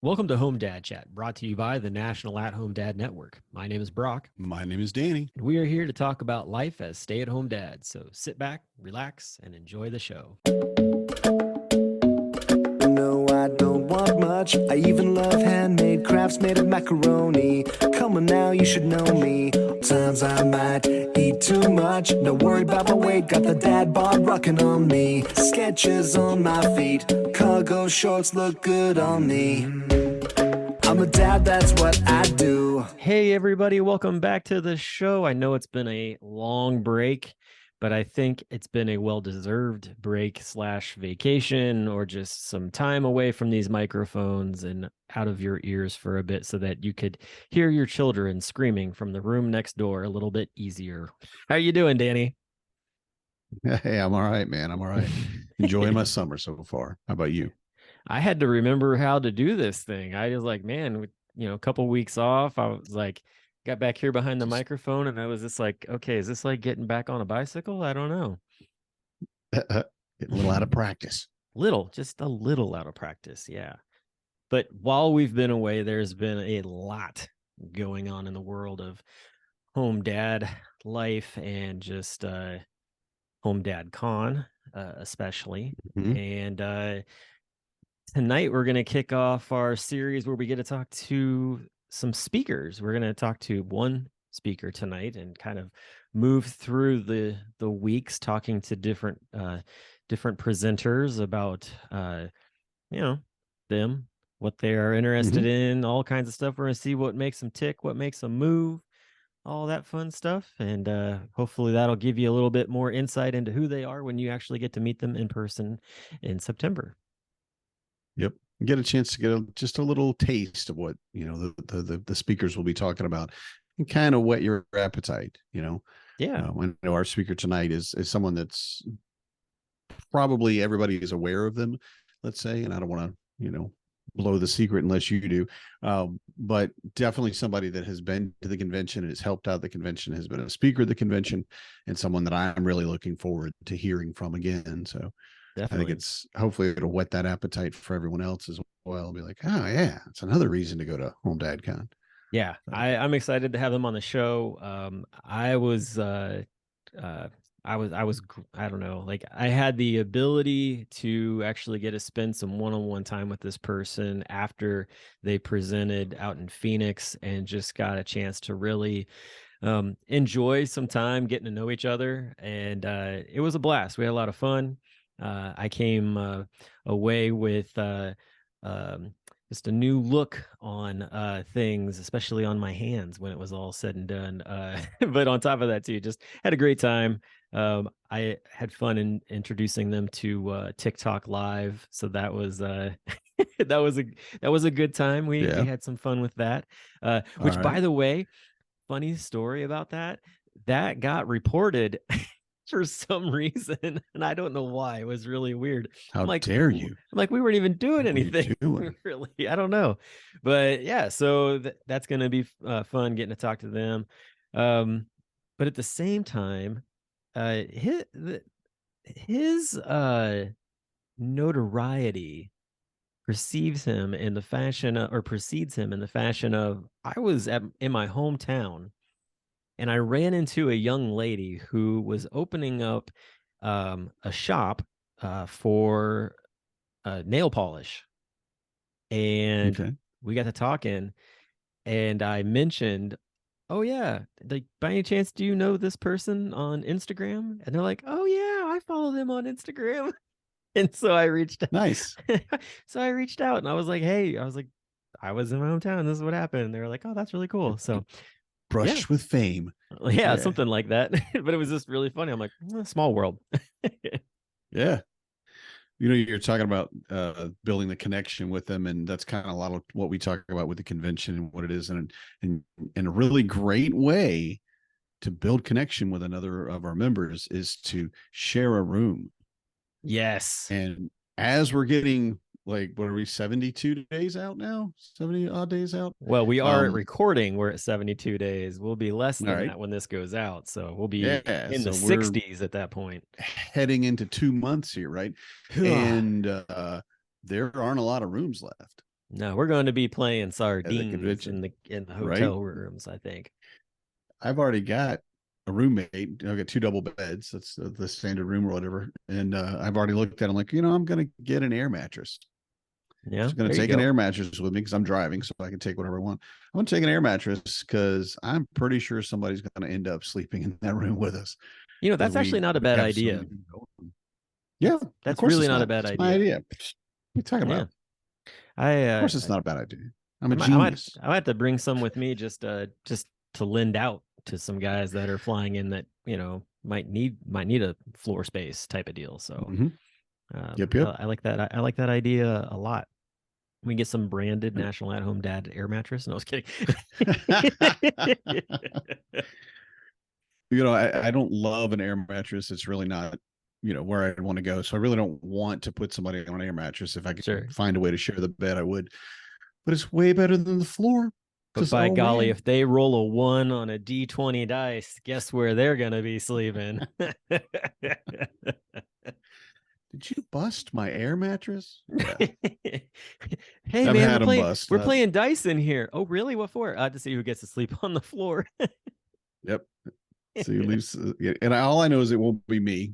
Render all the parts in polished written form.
Welcome to Home Dad Chat, brought to you by the National At-Home Dad Network. My name is Brock, My name is Danny. and we are here to talk about life as stay-at-home dads. So sit back, relax, and enjoy the show. No, I don't want much. I even love handmade crafts made of macaroni. Come on now, you should know me. Times I might eat too much. No worry about my weight, got the dad bod rocking on me. Sketches on my feet, cargo shorts look good on me. I'm a dad, that's what I do. Hey, everybody, welcome back to the show. I know it's been a long break, but I think it's been a well-deserved break / vacation, or just some time away from these microphones and out of your ears for a bit so that you could hear your children screaming from the room next door a little bit easier. How you doing, Danny? Hey, I'm all right, man. I'm all right. Enjoying my summer so far. How about you? I had to remember how to do this thing. I was like, man, a couple weeks off. I was like, got back here behind the microphone, and I was just like, okay, is this like getting back on a bicycle? I don't know. Getting a little out of practice. Just a little out of practice. Yeah. But while we've been away, there's been a lot going on in the world of home dad life and just HomeDadCon, especially. Mhm. And tonight we're going to kick off our series where we get to talk to some speakers. We're going to talk to one speaker tonight and kind of move through the weeks talking to different presenters about them, what they are interested in, all kinds of stuff. We're going to see what makes them tick, what makes them move, all that fun stuff. And hopefully that'll give you a little bit more insight into who they are when you actually get to meet them in person in September. Yep. Get a chance to get just a little taste of what, the speakers will be talking about, and kind of whet your appetite, Yeah. I know our speaker tonight is someone that's probably everybody is aware of them, let's say, and I don't want to, blow the secret unless you do. But definitely somebody that has been to the convention and has helped out the convention, has been a speaker at the convention, and someone that I'm really looking forward to hearing from again. So Definitely. I think hopefully it'll whet that appetite for everyone else as well. Be like, oh yeah, it's another reason to go to HomeDadCon. Yeah, I'm excited to have them on the show. I don't know, like I had the ability to actually get to spend some one-on-one time with this person after they presented out in Phoenix, and just got a chance to really enjoy some time getting to know each other. And it was a blast. We had a lot of fun. I came away with just a new look on things, especially on my hands when it was all said and done. But on top of that too, just had a great time. I had fun in introducing them to TikTok Live, so that was that was a good time. We had some fun with that. Which, by the way, funny story about that got reported for some reason, and I don't know why. It was really weird. How dare you? I'm like, we weren't even doing anything. Doing? Really, I don't know. But yeah, so that's going to be fun getting to talk to them. But at the same time, his notoriety precedes him in the fashion of, I was in my hometown, and I ran into a young lady who was opening up a shop for nail polish. And we got to talking, and I mentioned, oh yeah, like, by any chance, do you know this person on Instagram? And they're like, oh yeah, I follow them on Instagram. And so I reached out. Nice. So I reached out, and I was like, hey, I was in my hometown. This is what happened. And they were like, oh, that's really cool. So brush with fame. Yeah, something like that. But it was just really funny. I'm like, small world. Yeah. You're talking about building the connection with them, and that's kind of a lot of what we talk about with the convention and what it is, and a really great way to build connection with another of our members is to share a room. Yes. And as we're getting, like, what are we, 72 days out now? 70 odd days out? Well, we are recording. We're at 72 days. We'll be less than that when this goes out. So we'll be in the 60s at that point. Heading into 2 months here, right? And there aren't a lot of rooms left. No, we're going to be playing at the sardines convention, in the right? hotel rooms, I think. I've already got a roommate. I've got 2 double beds. That's the standard room or whatever. And I've already looked at it. I'm like, I'm going to get an air mattress. Yeah, Just going there to you take an go. air mattress with me because I'm driving, so I can take whatever I want. I'm going to take an air mattress because I'm pretty sure somebody's going to end up sleeping in that room with us. That's actually not a bad Have so idea. many people going. Yeah, of That's course really it's not a not. bad It's my idea. idea. What are you talking Yeah. about? I Of course it's not a bad idea. I'm a I genius. might have to bring some with me just to lend out to some guys that are flying in that, might need a floor space type of deal. So Mhm. Yep. I like that. I like that idea a lot. We get some branded National at Home Dad air mattress. No, I was kidding. I don't love an air mattress. It's really not, where I'd want to go. So I really don't want to put somebody on an air mattress. If I could Sure. find a way to share the bed, I would. But it's way better than the floor. But by golly, man. if they roll a 1 on a D20 dice, guess where they're going to be sleeping? Did you bust my air mattress? Yeah. Hey, I've man, had 'em bust. we're playing dice in here. Oh, really? What for? To see who gets to sleep on the floor. Yep. So you leave, and all I know is it won't be me.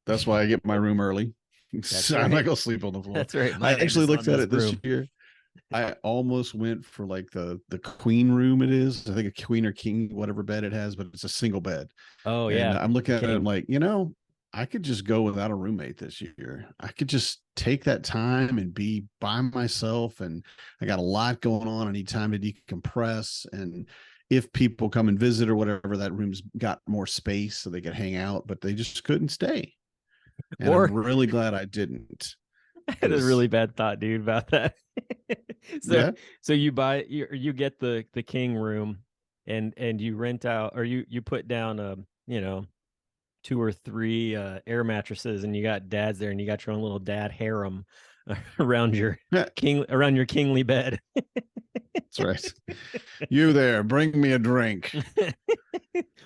That's why I get my room early. So I'm not gonna sleep on the floor. That's right. I actually looked at it this year. I almost went for like the queen room. It is, I think, a queen or king, whatever bed it has, but it's a single bed. Oh, And yeah. I'm looking at it. I'm like, I could just go without a roommate this year. I could just take that time and be by myself. And I got a lot going on. I need time to decompress. And if people come and visit or whatever, that room's got more space so they could hang out, but they just couldn't stay. And I'm really glad I didn't. I had a really bad thought, dude, about that. So you get the king room and you rent out, or you put down 2 or 3 air mattresses, and you got dads there, and you got your own little dad harem around your kingly bed. That's right. You there, bring me a drink.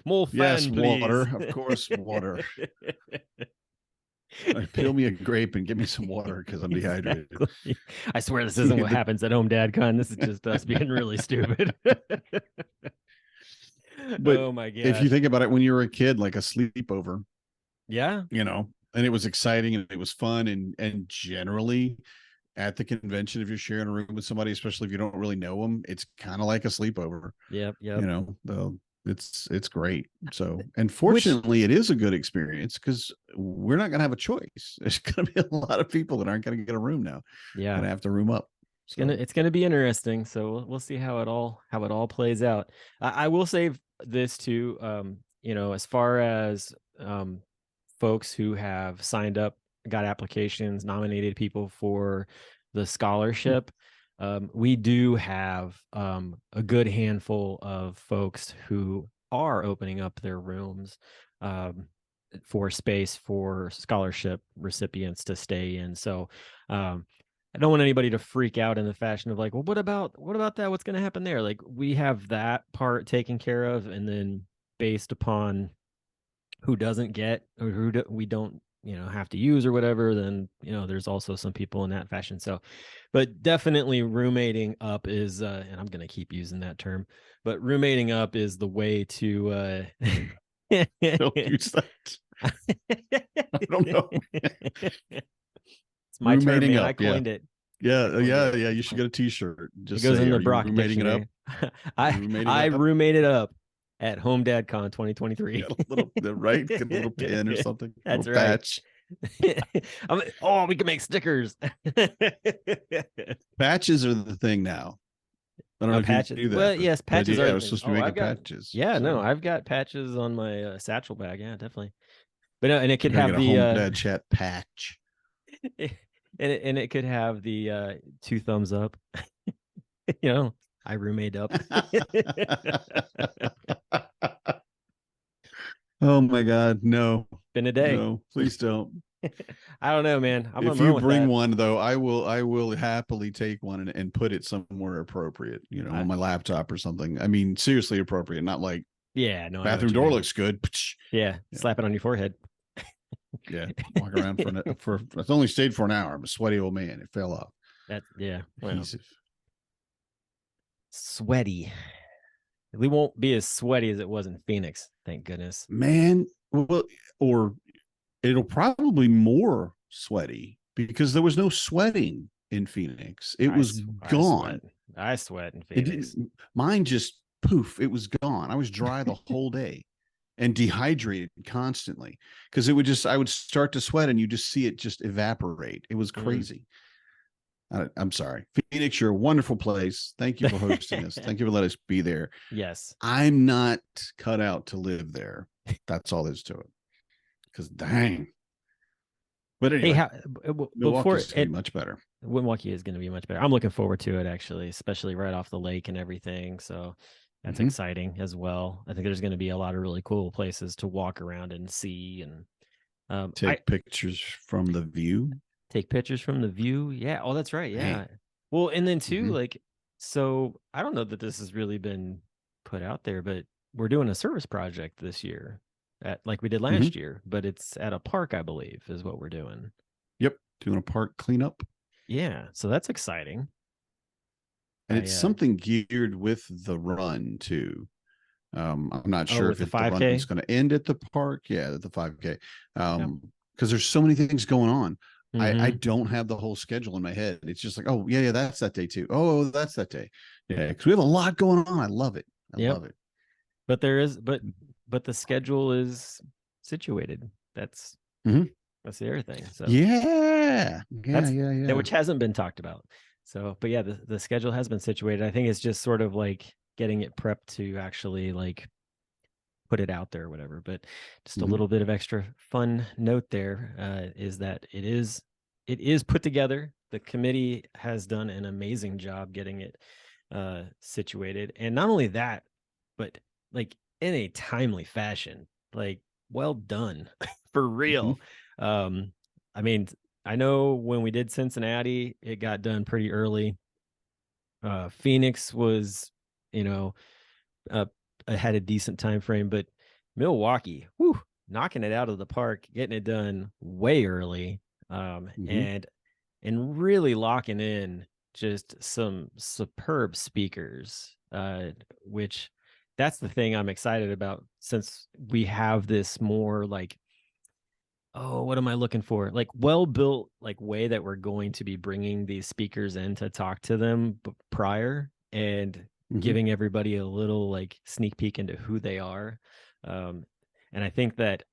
More yes, please. Water. Of course, water. Peel me a grape and give me some water because I'm dehydrated. Exactly. I swear this isn't what happens at HomeDadCon. This is just us being really stupid. But oh my god! If you think about it, when you were a kid, like a sleepover, yeah, and it was exciting and it was fun, and generally at the convention, if you're sharing a room with somebody, especially if you don't really know them, it's kind of like a sleepover. Yep. It's great. So, and fortunately, it is a good experience because we're not going to have a choice. There's going to be a lot of people that aren't going to get a room now. Yeah, going to have to room up. It's gonna be interesting. So we'll see how it all plays out. I will say this too. As far as folks who have signed up, got applications, nominated people for the scholarship, we do have a good handful of folks who are opening up their rooms for space for scholarship recipients to stay in. So I don't want anybody to freak out in the fashion of like, well, what about that? What's going to happen there? Like, we have that part taken care of, and then based upon who doesn't get or we don't have to use or whatever, then there's also some people in that fashion. So, but definitely roommating up is and I'm going to keep using that term, but roommating up is the way to don't use that. I don't know. It's my term, man. I coined it. Yeah. You should get a T-shirt. Just it goes in the are Brock you roommating dictionary. it up? I roommated up at HomeDadCon 2023. Get a little right, get a little pin or something. That's right. Patch. We can make stickers. Patches are the thing now. I don't know patches. If you do that. Well, yes, patches are. I was supposed to be making patches. Yeah, so. No, I've got patches on my satchel bag. Yeah, definitely. But no, and it could have the HomeDad chat patch. And it could have the 2 thumbs up. I roommate up. Oh my God, no. Been a day. No, please don't. I don't know, man. If you bring one though, I will happily take one and put it somewhere appropriate, on my laptop or something. I mean, seriously appropriate, not like bathroom door looks good. Yeah, slap it on your forehead. Yeah, walk around for it's only stayed for an hour. I'm a sweaty old man. It fell off. Well, adhesive. sweaty. We won't be as sweaty as it was in Phoenix, thank goodness. Man, well, or it'll probably more sweaty because there was no sweating in Phoenix. It was gone. I sweat in It Phoenix. didn't, mine just poof, it was gone. I was dry the whole day and dehydrated constantly because I would start to sweat and you just see it just evaporate. It was crazy. I'm sorry. Phoenix, you're a wonderful place. Thank you for hosting us. Thank you for letting us be there. Yes. I'm not cut out to live there. That's all there's to it. Because dang. But anyway, Milwaukee's going to be much better. Milwaukee is going to be much better. I'm looking forward to it, actually, especially right off the lake and everything. So that's exciting as well. I think there's going to be a lot of really cool places to walk around and see and take pictures from the view. Take pictures from the view. Yeah. Oh, that's right. Yeah. Well, and then too, so I don't know that this has really been put out there, but we're doing a service project this year like we did last year, but it's at a park, I believe, is what we're doing. Yep. Doing a park cleanup. Yeah. So that's exciting. And it's something geared with the run too. I'm not sure if the run is going to end at the park. Yeah, the 5K. Because there's so many things going on. I don't have the whole schedule in my head. It's just like, oh, yeah, that's that day too. Oh, that's that day. Yeah, because we have a lot going on. I love it. I love it. But but the schedule is situated. That's the other thing. So yeah, which hasn't been talked about. So, but yeah, the schedule has been situated. I think it's just sort of like getting it prepped to actually like put it out there or whatever. But just a little bit of extra fun note there is that it is put together. The committee has done an amazing job getting it situated, and not only that, but like in a timely fashion. Like, well done. For real. I mean, I know when we did Cincinnati, it got done pretty early. Phoenix was, had a decent time frame, but Milwaukee, knocking it out of the park, getting it done way early, and really locking in just some superb speakers, which that's the thing I'm excited about, since we have this more like, what am I looking for? Like well-built, like way that we're going to be bringing these speakers in to talk to them prior and giving everybody a little like sneak peek into who they are. And I think that,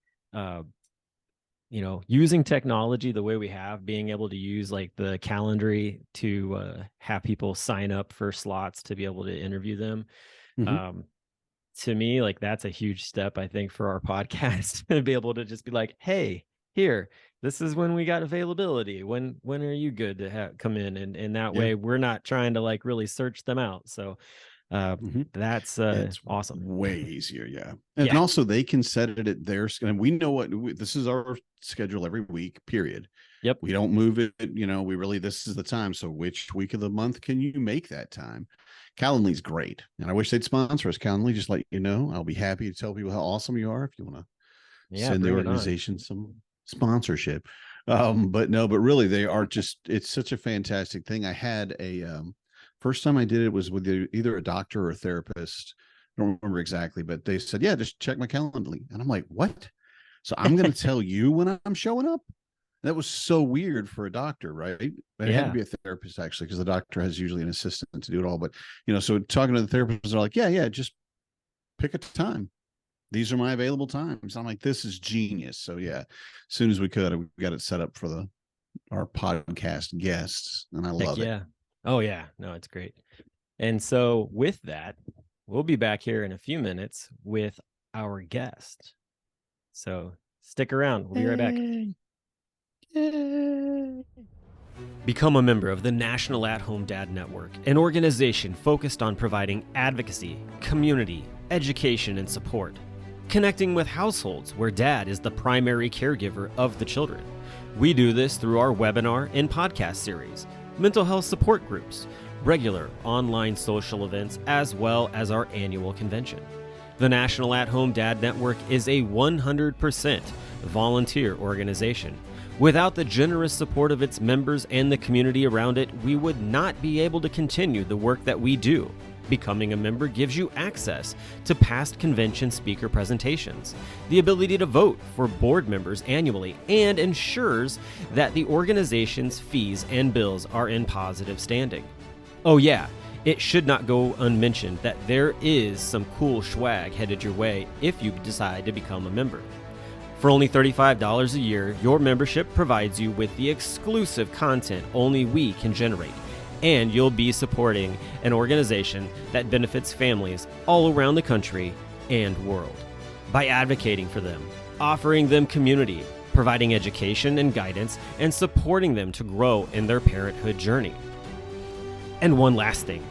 using technology the way we have, being able to use like the Calendly to have people sign up for slots to be able to interview them. To me, like that's a huge step, I think, for our podcast to be able to just be like, hey, here, this is when we got availability. When are you good to come in? And that way we're not trying to like really search them out. So that's awesome. Way easier. Yeah. And also they can set it at their, and we know this is our schedule every week, period. Yep. We don't move it. This is the time. So which week of the month can you make that time? Calendly's great. And I wish they'd sponsor us. Calendly, just let you know, I'll be happy to tell people how awesome you are if you want to send the organization some sponsorship. But really they are just, it's such a fantastic thing. I had first time I did it was with either a doctor or a therapist. I don't remember exactly, but they said, yeah, just check my Calendly. And I'm like, what? So I'm going to tell you when I'm showing up? That was so weird for a doctor, right? It had to be a therapist, actually, because the doctor has usually an assistant to do it all. But, so talking to the therapist, they're like, yeah, just pick a time. These are my available times. I'm like, this is genius. So yeah, as soon as we could, we got it set up for our podcast guests, and I love it. Oh yeah, no, it's great. And so with that, we'll be back here in a few minutes with our guest. So stick around. We'll be right back. Yay. Become a member of the National At-Home Dad Network, an organization focused on providing advocacy, community, education, and support. Connecting with households where dad is the primary caregiver of the children. We do this through our webinar and podcast series, mental health support groups, regular online social events, as well as our annual convention. The National At-Home Dad Network is a 100% volunteer organization. Without the generous support of its members and the community around it, we would not be able to continue the work that we do. Becoming a member gives you access to past convention speaker presentations, the ability to vote for board members annually, and ensures that the organization's fees and bills are in positive standing. Oh yeah, it should not go unmentioned that there is some cool swag headed your way if you decide to become a member. For only $35 a year, your membership provides you with the exclusive content only we can generate, and you'll be supporting an organization that benefits families all around the country and world. By advocating for them, offering them community, providing education and guidance, and supporting them to grow in their parenthood journey. And one last thing,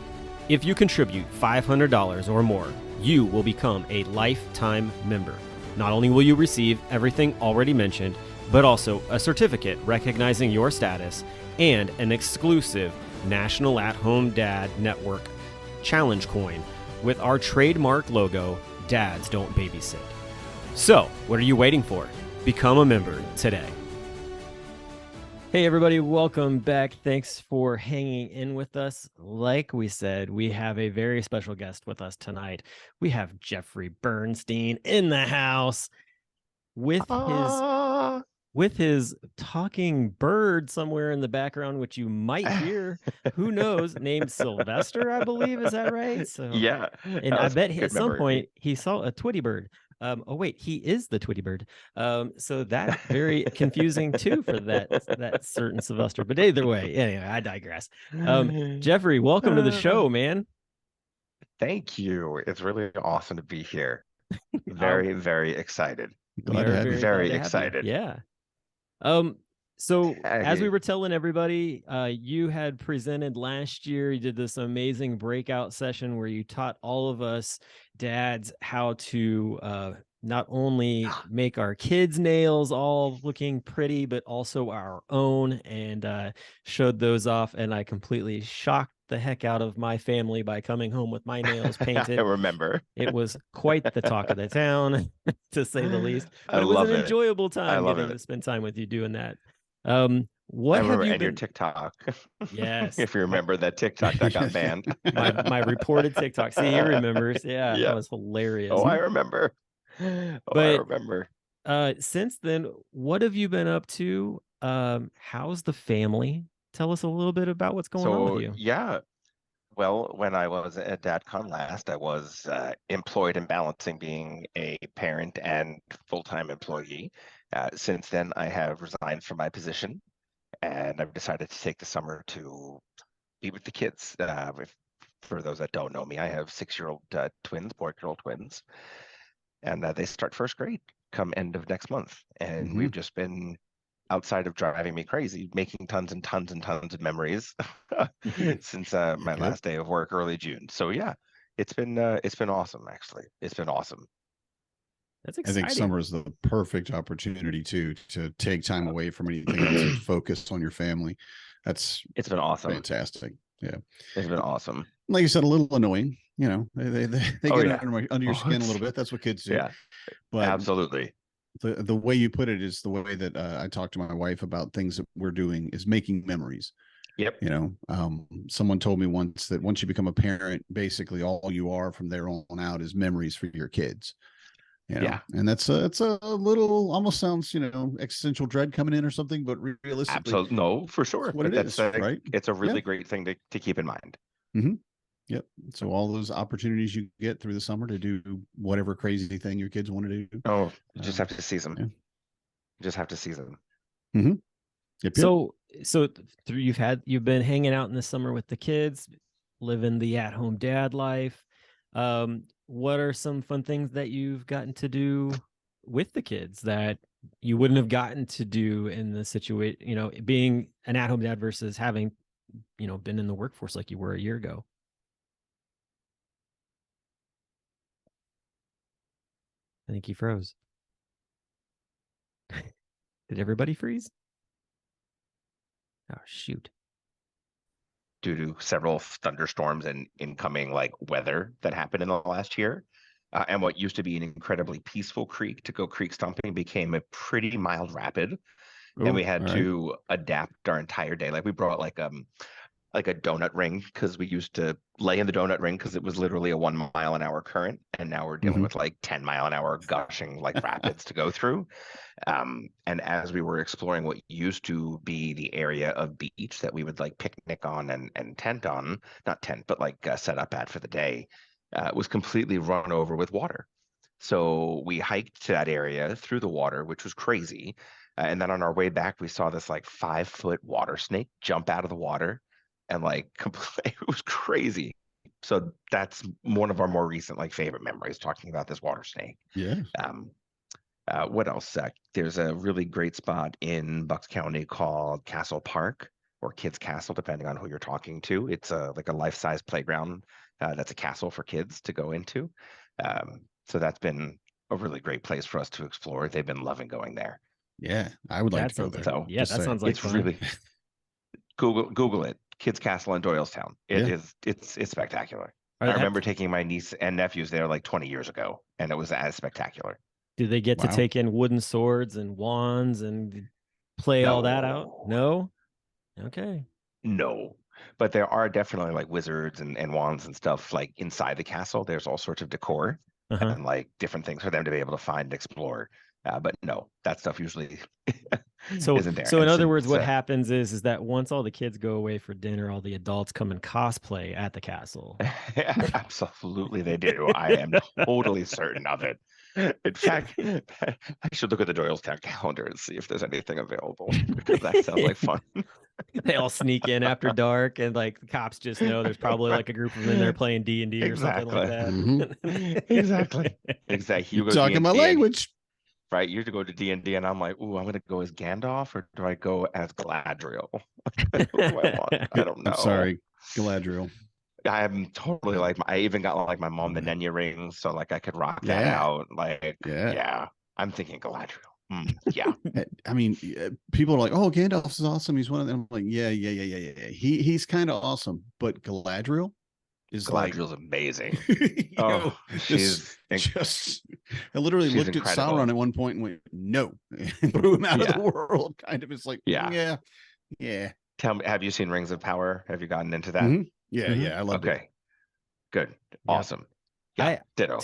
if you contribute $500 or more, you will become a lifetime member. Not only will you receive everything already mentioned, but also a certificate recognizing your status and an exclusive National At-Home Dad Network Challenge coin with our trademark logo, Dads Don't Babysit. So, what are you waiting for? Become a member today. Hey everybody, welcome back. Thanks for hanging in with us. Like we said, we have a very special guest with us tonight. We have Jeffrey Bernstein in the house with his talking bird somewhere in the background, which you might hear. Who knows? Named Sylvester, I believe. Is that right? So Yeah, and I bet at some point he saw a Twitty bird. Oh wait, he is the Twitty bird. So that's very confusing too for that certain Sylvester. But either way, anyway, I digress. Jeffrey, welcome to the show, man. Thank you. It's really awesome to be here. Very, very excited. Very excited. Yeah. So as we were telling everybody, you had presented last year. You did this amazing breakout session where you taught all of us dads how to not only make our kids' nails all looking pretty, but also our own, and showed those off. And I completely shocked the heck out of my family by coming home with my nails painted. I remember. It was quite the talk of the town, to say the least. But I it was love an it. enjoyable time getting to spend time with you doing that. What have you been? Your TikTok. Yes. If you remember that TikTok that got banned. my reported TikTok. See, he remembers. Yeah, that was hilarious. Oh, I remember. I remember. Since then, what have you been up to? How's the family? Tell us a little bit about what's going on with you. Yeah. Well, when I was at DadCon last, I was employed and balancing being a parent and full-time employee. Since then, I have resigned from my position, and I've decided to take the summer to be with the kids. For those that don't know me, I have 6-year-old twins, boy-girl twins, and they start first grade come end of next month. And we've just been, outside of driving me crazy, making tons and tons and tons of memories since my last day of work early June. So yeah, it's been awesome. Actually, it's been awesome. That's exciting. I think summer is the perfect opportunity to take time away from anything else and focus on your family. It's been awesome. Fantastic. Yeah, it's been awesome. Like you said, a little annoying. You know, they get under your skin a little bit. That's what kids do. Yeah, but absolutely. The way you put it is the way that I talk to my wife about things that we're doing is making memories. Yep. You know, someone told me once that once you become a parent, basically all you are from there on out is memories for your kids. You know? Yeah. And it's a little, almost sounds, you know, existential dread coming in or something, but realistically. Absolutely. No, for sure. What it is, right? It's a really great thing to keep in mind. Mm-hmm. Yep. So all those opportunities you get through the summer to do whatever crazy thing your kids want to do. Oh, you just have to seize them. Yeah. You just have to seize them. Mm-hmm. Yep. So you've been hanging out in the summer with the kids, living the at-home dad life. What are some fun things that you've gotten to do with the kids that you wouldn't have gotten to do in the situation, you know, being an at-home dad versus having, you know, been in the workforce like you were a year ago? I think he froze. Did everybody freeze? Oh, shoot. Due to several thunderstorms and incoming weather that happened in the last year. And what used to be an incredibly peaceful creek to go creek stomping became a pretty mild rapid. and Oh, we had all right. to adapt our entire day. Like we brought like a donut ring because we used to lay in the donut ring because it was literally a 1 mile an hour current, and now we're dealing Mhm. with like 10 mile an hour gushing like rapids to go through. And as we were exploring what used to be the area of beach that we would like picnic on and tent on, not tent, but like set up at for the day, was completely run over with water. So we hiked to that area through the water, which was crazy. And then on our way back, we saw this like 5 foot water snake jump out of the water and like it was crazy. So that's one of our more recent like favorite memories, talking about this water snake. Yeah. Um, what else? There's a really great spot in Bucks County called Castle Park or Kids Castle, depending on who you're talking to. It's like a life-size playground that's a castle for kids to go into. So that's been a really great place for us to explore. They've been loving going there. Yeah. I would like That to go sounds like, there. So yeah, Just that saying. sounds like it's fun. really Google it, Kids Castle in Doylestown. Yeah. It's spectacular. Are- I remember taking my niece and nephews there like 20 years ago, and it was as spectacular. Do they get to Wow. take in wooden swords and wands and play all that out? No. Okay. No, but there are definitely like wizards and wands and stuff like inside the castle. There's all sorts of decor Uh-huh. and like different things for them to be able to find and explore. But no, that stuff usually So, isn't there. so in And other words, since, what happens is that once all the kids go away for dinner, all the adults come and cosplay at the castle. absolutely they do. I am totally certain of it. In fact, I should look at the Doylestown calendar and see if there's anything available because that sounds like fun. They all sneak in after dark, and like the cops just know there's probably like a group of them in there playing D&D or something like that. Mhm. Exactly. You You're go talking my D&D, language. right? You to go to D&D, and I'm like, ooh, I'm gonna go as Gandalf or do I go as Galadriel? What do I want? I don't know. I'm sorry, Galadriel. I'm totally like I even got like my mom the Nenya rings, so like I could rock that Yeah. out. Like, Yeah. yeah, I'm thinking Galadriel. Yeah, I mean, people are like, "Oh, Gandalf is awesome. He's one of them." I'm like, yeah. He's kind of awesome, but Galadriel is like, Galadriel's amazing. you know, Oh, this just. I literally she's looked at incredible. Sauron at one point and went, "No," and threw him out of Yeah. the world. Kind of, it's like, Yeah. yeah. Tell me, have you seen Rings of Power? Have you gotten into that? Mhm. Yeah, Mhm. yeah. I loved it. Okay, good, awesome. Yeah, ditto.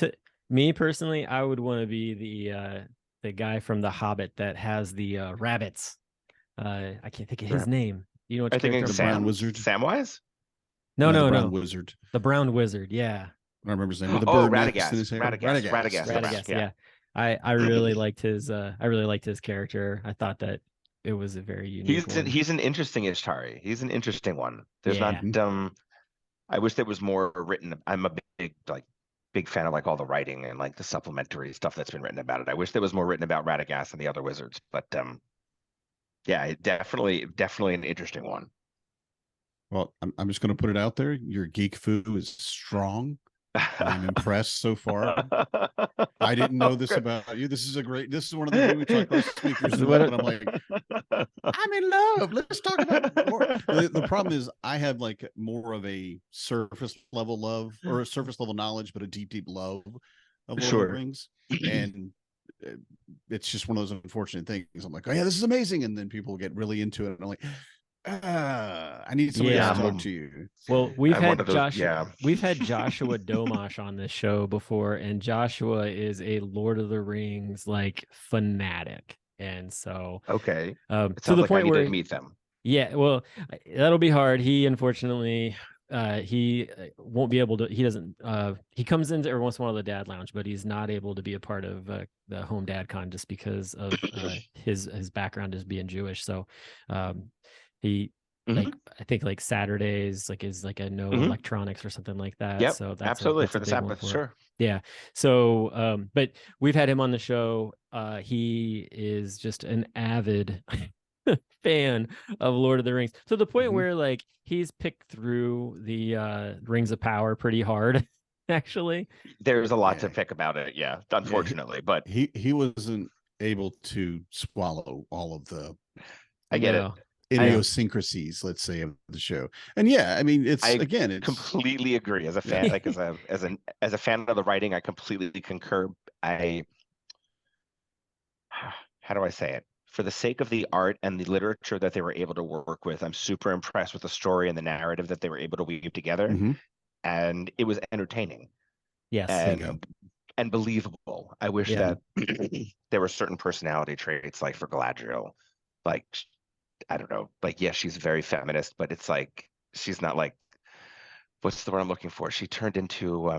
Me personally, I would want to be the guy from The Hobbit that has the rabbits. I can't think of his name. You know what I think character? The Sam, Brown Wizard. Samwise? No, the no, Brown no. Wizard. The Brown Wizard. Yeah. I don't remember his name. With the Oh, bird nest in his hair. Radagast. Radagast. Yeah. I really liked his character. I thought that it was a very unique one. He's an interesting Ishtari. He's an interesting one. There's not I wish there was more written. I'm a big fan of like all the writing and like the supplementary stuff that's been written about it. I wish there was more written about Radagast and the other wizards, but yeah, definitely an interesting one. Well, I'm just going to put it out there. Your geek foo is strong. I'm impressed so far. I didn't know this about you. This is one of the things we talked about speakers. And I'm like, I'm in love. Let's talk about more. The problem is I have like more of a surface level love or a surface level knowledge, but a deep love of Lord of the Rings. And it's just one of those unfortunate things. I'm like, oh yeah, this is amazing. And then people get really into it. And I'm like, I need somebody else to talk to you. Well, we've had we've had Joshua Domash on this show before, and Joshua is a Lord of the Rings like fanatic, and so to the point where to meet them. Yeah, well, that'll be hard. He unfortunately he won't be able to. He doesn't. He comes into every once in a while the Dad Lounge, but he's not able to be a part of the HomeDadCon just because of his background as being Jewish. So he like I think like Saturdays like is like a no electronics or something like that. Yep, So that's absolutely that's for the Sabbath, sure. Yeah. So but we've had him on the show. He is just an avid fan of Lord of the Rings to the point where like he's picked through the Rings of Power pretty hard. Actually, there's a lot to pick about it. Yeah, unfortunately, but he wasn't able to swallow all of the. I get it. Idiosyncrasies, let's say, of the show. And yeah, I mean, it's completely agree as a fan, like as a fan of the writing, I completely concur. How do I say it? for the sake of the art and the literature that they were able to work with, I'm super impressed with the story and the narrative that they were able to weave together. Hmm. And it was entertaining Yes. Bingo. and believable. I wish Yeah. that there were certain personality traits, like for Galadriel, like I don't know, like yes, she's very feminist, but it's like she's not like, what's the word I'm looking for? She turned into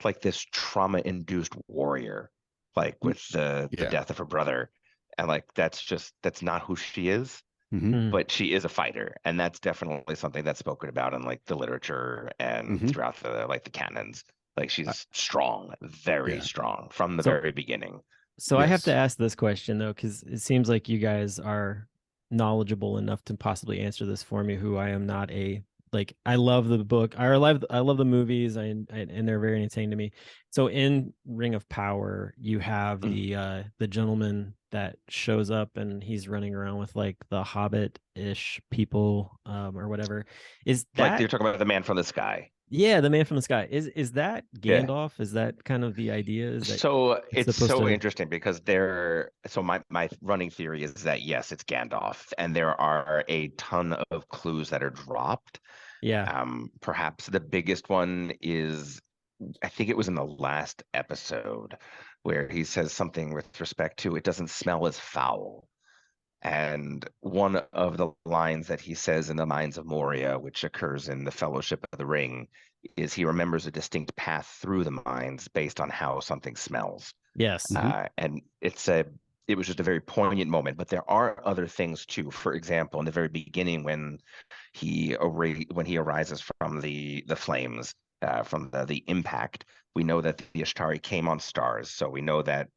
like this trauma-induced warrior, like with the Yeah. death of her brother, and like that's not who she is. Hmm. Mm. But she is a fighter, and that's definitely something that's spoken about in like the literature and Hmm. throughout the like the canons. Like she's strong, very Yeah. strong from the So very beginning. So I have to Yes. ask this question though, because it seems like you guys are knowledgeable enough to possibly answer this for me. Who I am not a like. I love the book. I love the movies. And they're very entertaining to me. So in Ring of Power, you have the gentleman that shows up and he's running around with like the Hobbit-ish people or whatever. Is Like that you're talking about the man from the sky. yeah, the man from the sky? Is that Yeah. Gandalf? Is that kind of the idea? Is that So it's it's supposed so to? interesting because my running theory is that yes, it's Gandalf, and there are a ton of clues that are dropped. Yeah. Perhaps the biggest one is, I think it was in the last episode where he says something with respect to it doesn't smell as foul. And one of the lines that he says in the Mines of Moria, which occurs in the Fellowship of the Ring, is he remembers a distinct path through the mines based on how something smells. Yes. Hmm. And it was just a very poignant moment. But there are other things too. For example, in the very beginning, when he arises from the flames, from the impact, we know that the Ishtari came on stars. So we know that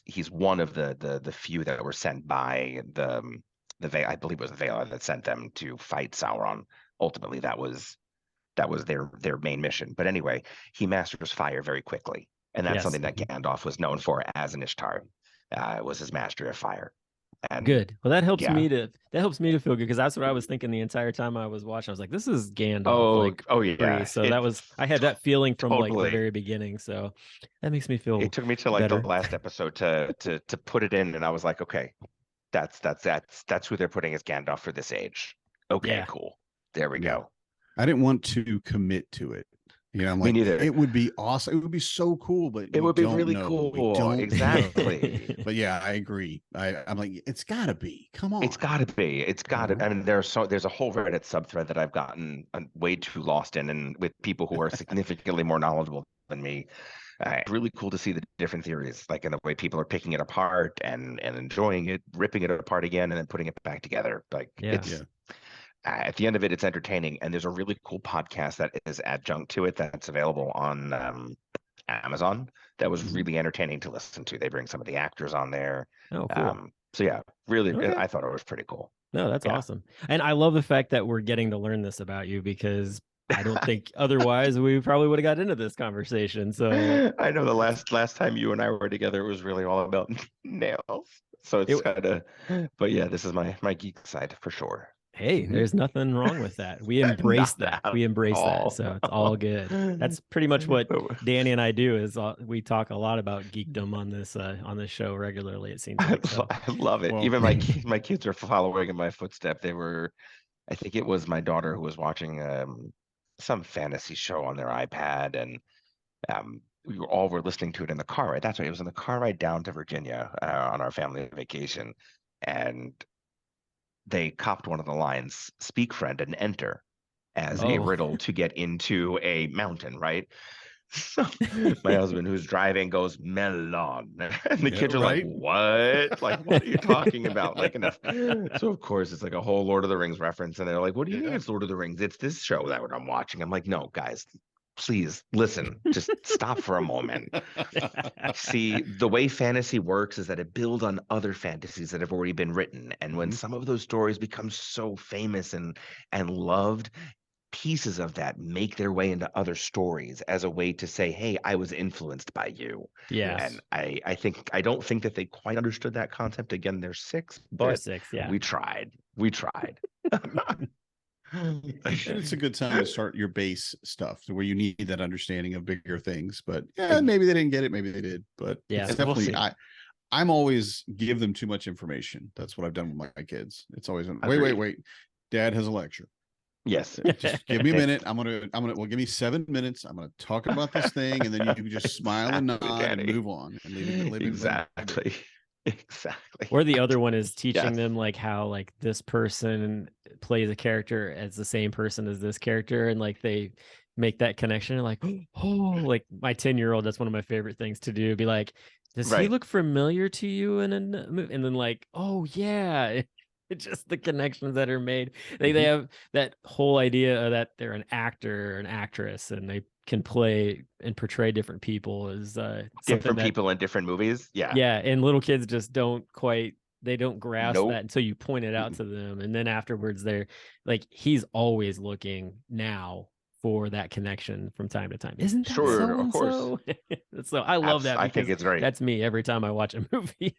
he's one of the few that were sent by I believe it was the Valar that sent them to fight Sauron. Ultimately, that was their main mission. But anyway, he masters fire very quickly, and that's Yes. something that Gandalf was known for as an Ishtar. Was his mastery of fire. And Good. Well, yeah. that helps me to feel good because that's what I was thinking the entire time I was watching. I was like, this is Gandalf, Oh, like oh free. yeah. So I had that feeling from like the Totally. very beginning. So that makes me It feel took me to like the better. last episode to put it in, and I was like, okay, that's who they're putting as Gandalf for this age. Okay, Yeah. cool. There we Yeah. go. I didn't want to commit to it. I'm Me like, neither. it would be awesome. It would be so cool, but It we would be don't really know. We cool. don't know. Exactly. But yeah, I agree. I'm like, it's gotta be. Come It's on. got to be. It's You got to. know? I mean, there's a whole Reddit subthread that I've gotten way too lost in, and with people who are significantly more knowledgeable than me. It's really cool to see the different theories, like in the way people are picking it apart and enjoying it, ripping it apart again, and then putting it back together. Like Yeah. it's Yeah. at the end of it, it's entertaining. And there's a really cool podcast that is adjunct to it that's available on Amazon that was Mhm. really entertaining to listen to. They bring some of the actors on there. Oh, cool. So yeah, really, Okay. I thought it was pretty cool. No, that's Yeah. awesome. And I love the fact that we're getting to learn this about you because I don't think otherwise we probably would have got into this conversation. So I know the it's last time you and I were together, it was really all about nails. So it's it kind of, but yeah, this is my geek side for sure. Hey, Mhm. there's nothing wrong with that. We embrace Not that. at We embrace that. all. So it's all good. That's pretty much what Danny and I do is we talk a lot about geekdom on this show regularly, it seems like. So I love it. Well, Even my kids are following in my footstep. I think it was my daughter who was watching some fantasy show on their iPad, and we were listening to it in the car ride. That's right. It was in the car ride down to Virginia on our family vacation, and they copped one of the lines, "Speak, friend, and enter," as a oh riddle to get into a mountain, right? So my husband, who's driving, goes melon, and the yeah, kids are like, right. "What? Like, what are you talking about?" Like, so of course it's like a whole Lord of the Rings reference, and they're like, "What do you mean Yeah. it's Lord of the Rings? It's this show that I'm watching." I'm like, "No, guys, please listen. Just stop for a moment." See, the way fantasy works is that it builds on other fantasies that have already been written, and when Mhm. some of those stories become so famous and loved, pieces of that make their way into other stories as a way to say, hey, I was influenced by you. yeah. And Yes. I don't think that they quite understood that concept. Again, they're six, They're but six, yeah. we tried. We tried. And it's a good time to start your base stuff where you need that understanding of bigger things. But yeah, maybe they didn't get it, maybe they did. But Yeah. it's We'll definitely see. I'm always give them too much information. That's what I've done with my kids. It's always been, Agreed. wait. Dad has a lecture. Yes. Just give me a minute. Well, give me 7 minutes. I'm gonna talk about this thing, and then you can just smile and Exactly, nod and Danny. move on and leave it. Exactly. Exactly. Or the other one is teaching Yes. them like how like this person plays a character as the same person as this character, and like they make that connection. Like, oh, like my 10-year-old, that's one of my favorite things to do. Be like, does he Right. look familiar to you in a movie? And then like, oh yeah. It's just the connections that are made. They have that whole idea that they're an actor or an actress and they can play and portray different people is something Different that people in different movies. Yeah. yeah, and little kids just they don't grasp Nope. that until you point it out to them. And then afterwards they're like, he's always looking now for that connection from time to time. Isn't that Sure, so of and course. so? So I love that I think because it's very. that's me every time I watch a movie.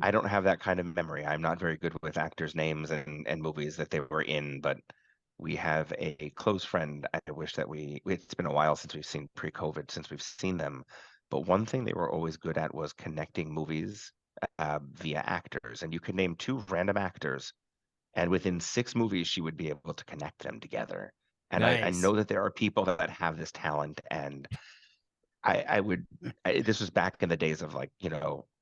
I don't have that kind of memory. I'm not very good with actors' names and movies that they were in, but we have a close friend. I wish that it's been a while since we've seen pre-COVID, since we've seen them. But one thing they were always good at was connecting movies via actors. And you could name two random actors, and within 6 movies, she would be able to connect them together. And I Nice. know that there are people that have this talent, and this was back in the days of like,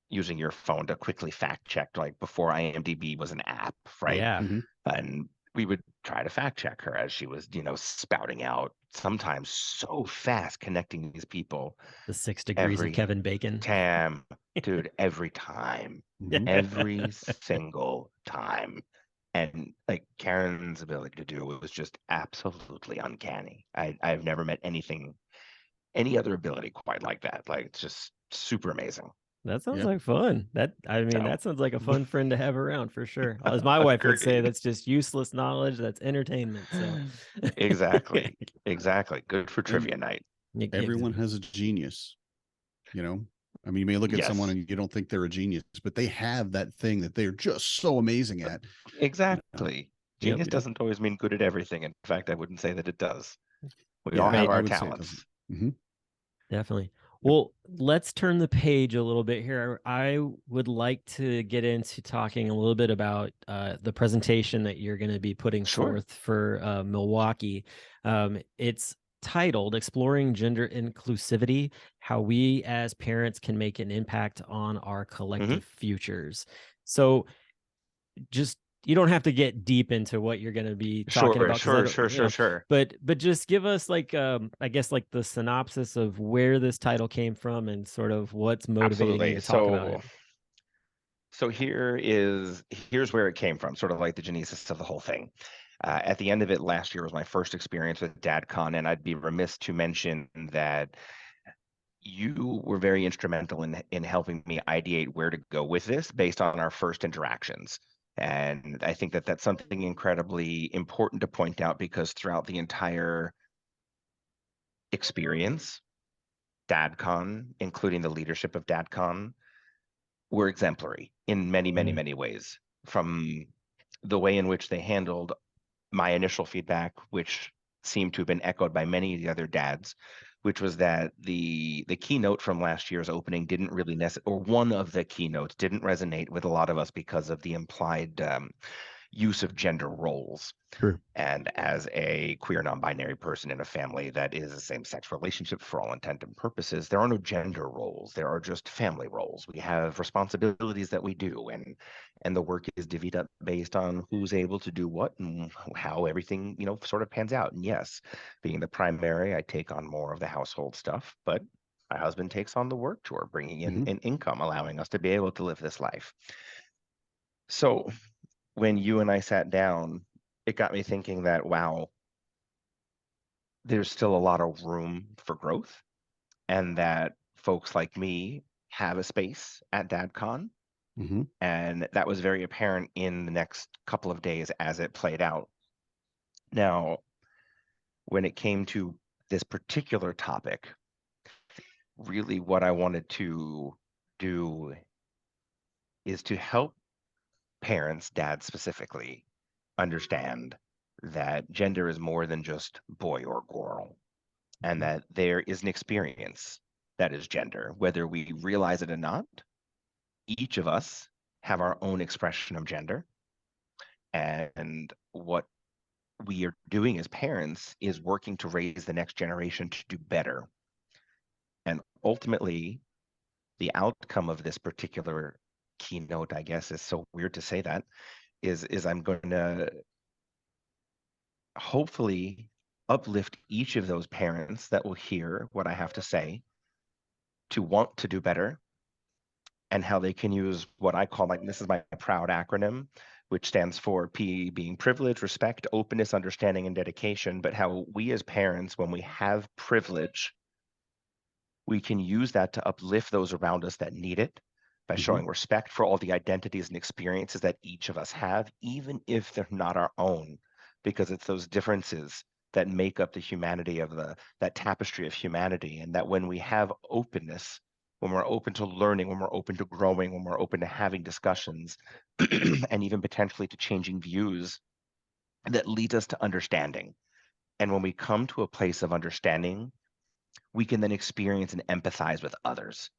using your phone to quickly fact check, like before IMDb was an app, right? Yeah. And we would try to fact check her as she was, spouting out sometimes so fast, connecting these people The 6 degrees of every Kevin Bacon. time, dude, every time, every single time. And like Karen's ability to do it was just absolutely uncanny. I've never met any other ability quite like that. Like it's just super amazing. That sounds Yeah. like fun. That sounds like a fun friend to have around for sure. As my wife would say, Agreed. that's just useless knowledge. That's entertainment. So Exactly. Exactly. Good for And trivia night. everyone has a genius. I mean, you may look at someone Yes. and you don't think they're a genius, but they have that thing that they're just so amazing at. Exactly. Yep. Genius doesn't always mean good at everything. In fact, I wouldn't say that it does. We Yeah, all have I our would say it talents. doesn't. Definitely. Well, let's turn the page a little bit here. I would like to get into talking a little bit about the presentation that you're going to be putting Sure. forth for Milwaukee. It's titled Exploring Gender Inclusivity, How We as Parents Can Make an Impact on Our Collective Futures. So just you don't have to get deep into what you're going to be talking about, Sure. but just give us like I guess like the synopsis of where this title came from and sort of what's motivating you Absolutely. to talk about it. So here's where it came from, sort of like the genesis of the whole thing. At the end of it, last year was my first experience with DadCon, and I'd be remiss to mention that you were very instrumental in helping me ideate where to go with this based on our first interactions. And I think that that's something incredibly important to point out, because throughout the entire experience, DadCon, including the leadership of DadCon, were exemplary in many ways, from the way in which they handled my initial feedback, which seemed to have been echoed by many of the other dads, which was that the keynote from last year's opening didn't really or one of the keynotes didn't resonate with a lot of us because of the implied use of gender roles. True. And as a queer non-binary person in a family that is a same-sex relationship for all intent and purposes, there are no gender roles. There are just family roles. We have responsibilities that we do, and the work is divvied up based on who's able to do what and how everything, sort of pans out. And yes, being the primary, I take on more of the household stuff, but my husband takes on the work chore, bringing in an income, allowing us to be able to live this life. So when you and I sat down, it got me thinking that, wow, there's still a lot of room for growth, and that folks like me have a space at DadCon. And that was very apparent in the next couple of days as it played out. Now, when it came to this particular topic, really what I wanted to do is to help parents, dads specifically, understand that gender is more than just boy or girl, and that there is an experience that is gender, whether we realize it or not. Each of us have our own expression of gender, and what we are doing as parents is working to raise the next generation to do better. And ultimately, the outcome of this particular keynote, I guess, is so weird to say that, is I'm going to hopefully uplift each of those parents that will hear what I have to say to want to do better, and how they can use what I call, like, this is my proud acronym, which stands for P being privilege, respect, openness, understanding, and dedication. But how we as parents, when we have privilege, we can use that to uplift those around us that need it by showing respect for all the identities and experiences that each of us have, even if they're not our own, because it's those differences that make up the humanity of that tapestry of humanity. And that when we have openness, when we're open to learning, when we're open to growing, when we're open to having discussions, and even potentially to changing views, that leads us to understanding. And when we come to a place of understanding, we can then experience and empathize with others.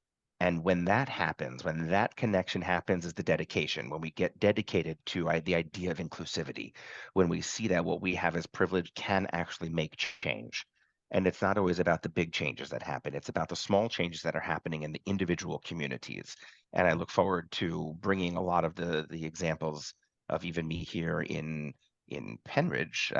And when that happens, when that connection happens, is the dedication. When we get dedicated to the idea of inclusivity, when we see that what we have as privilege can actually make change. And it's not always about the big changes that happen. It's about the small changes that are happening in the individual communities. And I look forward to bringing a lot of the examples of even me here in Penridge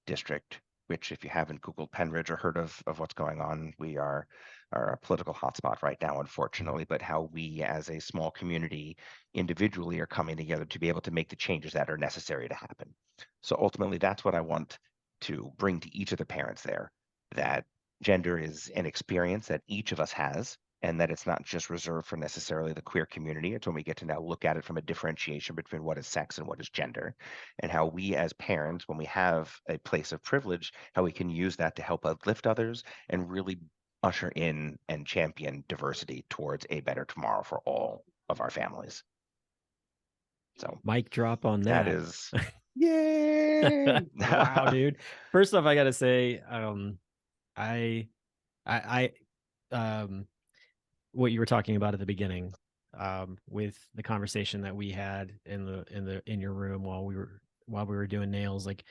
district, which, if you haven't Googled Penridge or heard of what's going on, we are a political hotspot right now, unfortunately, but how we as a small community individually are coming together to be able to make the changes that are necessary to happen. So ultimately, that's what I want to bring to each of the parents there, that gender is an experience that each of us has, and that it's not just reserved for necessarily the queer community. It's when we get to now look at it from a differentiation between what is sex and what is gender, and how we as parents, when we have a place of privilege, how we can use that to help uplift others and really usher in and champion diversity towards a better tomorrow for all of our families. So Mic drop on that that. is, yay! Wow, dude. First off, I gotta say, I what you were talking about at the beginning, with the conversation that we had in your room while we were doing nails, like,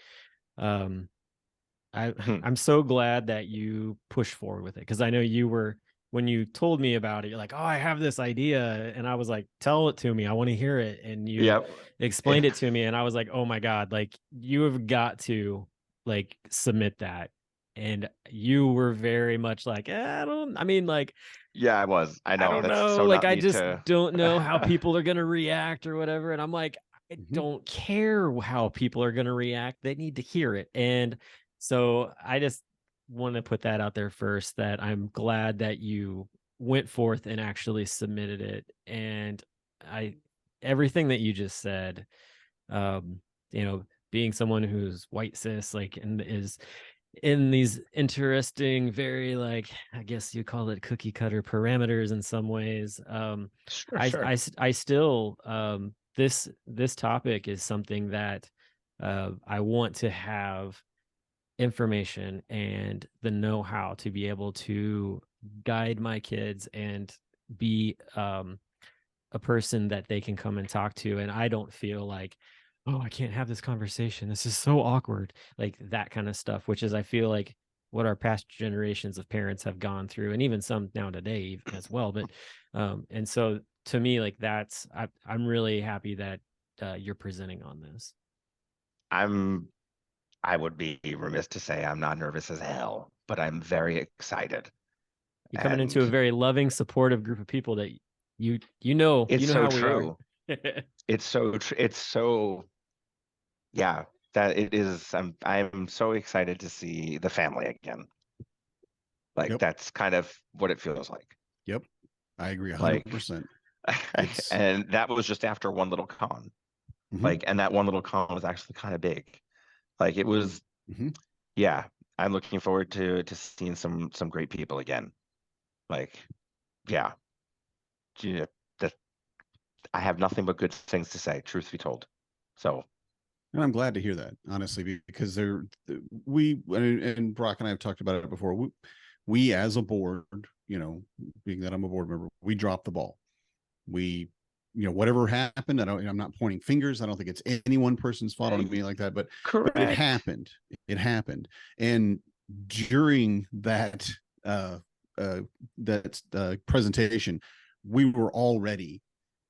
I'm so glad that you pushed forward with it, because I know you were, when you told me about it, you're like, oh, I have this idea, and I was like, tell it to me, I want to hear it. And you Yep. explained it to me, and I was like, oh my God, like, you have got to, like, submit that. And you were very much like, like, Yeah, I was. I I know. don't That's know, so like, not I me just to. don't know how people are gonna react or whatever. And I'm like, I don't care how people are gonna react, they need to hear it. And so I just want to put that out there first, that I'm glad that you went forth and actually submitted it. And I everything that you just said, um being someone who's white cis, like, and is in these interesting, very, like, I guess you call it cookie cutter parameters in some ways, Sure. I still, this topic is something that I want to have information and the know-how to be able to guide my kids and be a person that they can come and talk to, and I don't feel like, oh, I can't have this conversation, this is so awkward, like that kind of stuff, which is, I feel like, what our past generations of parents have gone through, and even some now today as well. But and so, to me, like, I'm really happy that you're presenting on this. I would be remiss to say I'm not nervous as hell, but I'm very excited. You're coming into a And very loving, supportive group of people that you it's so how we are. true. It's so it's so, yeah, that it is. I'm so excited to see the family again. Like, Yep. that's kind of what it feels like. Yep. I agree Like, 100%. and that was just after one little con. Like, and that one little con was actually kind of big. Like, it was, yeah. I'm looking forward to seeing some great people again. Like, yeah, that I have nothing but good things to say, truth be told. So And I'm glad to hear that, honestly, because and Brock and I have talked about it before. We as a board, being that I'm a board member, we dropped the ball. We, whatever happened, I'm not pointing fingers. I don't think it's any one person's fault on me like that, but it Correct. happened. It happened. And during that, presentation, we were already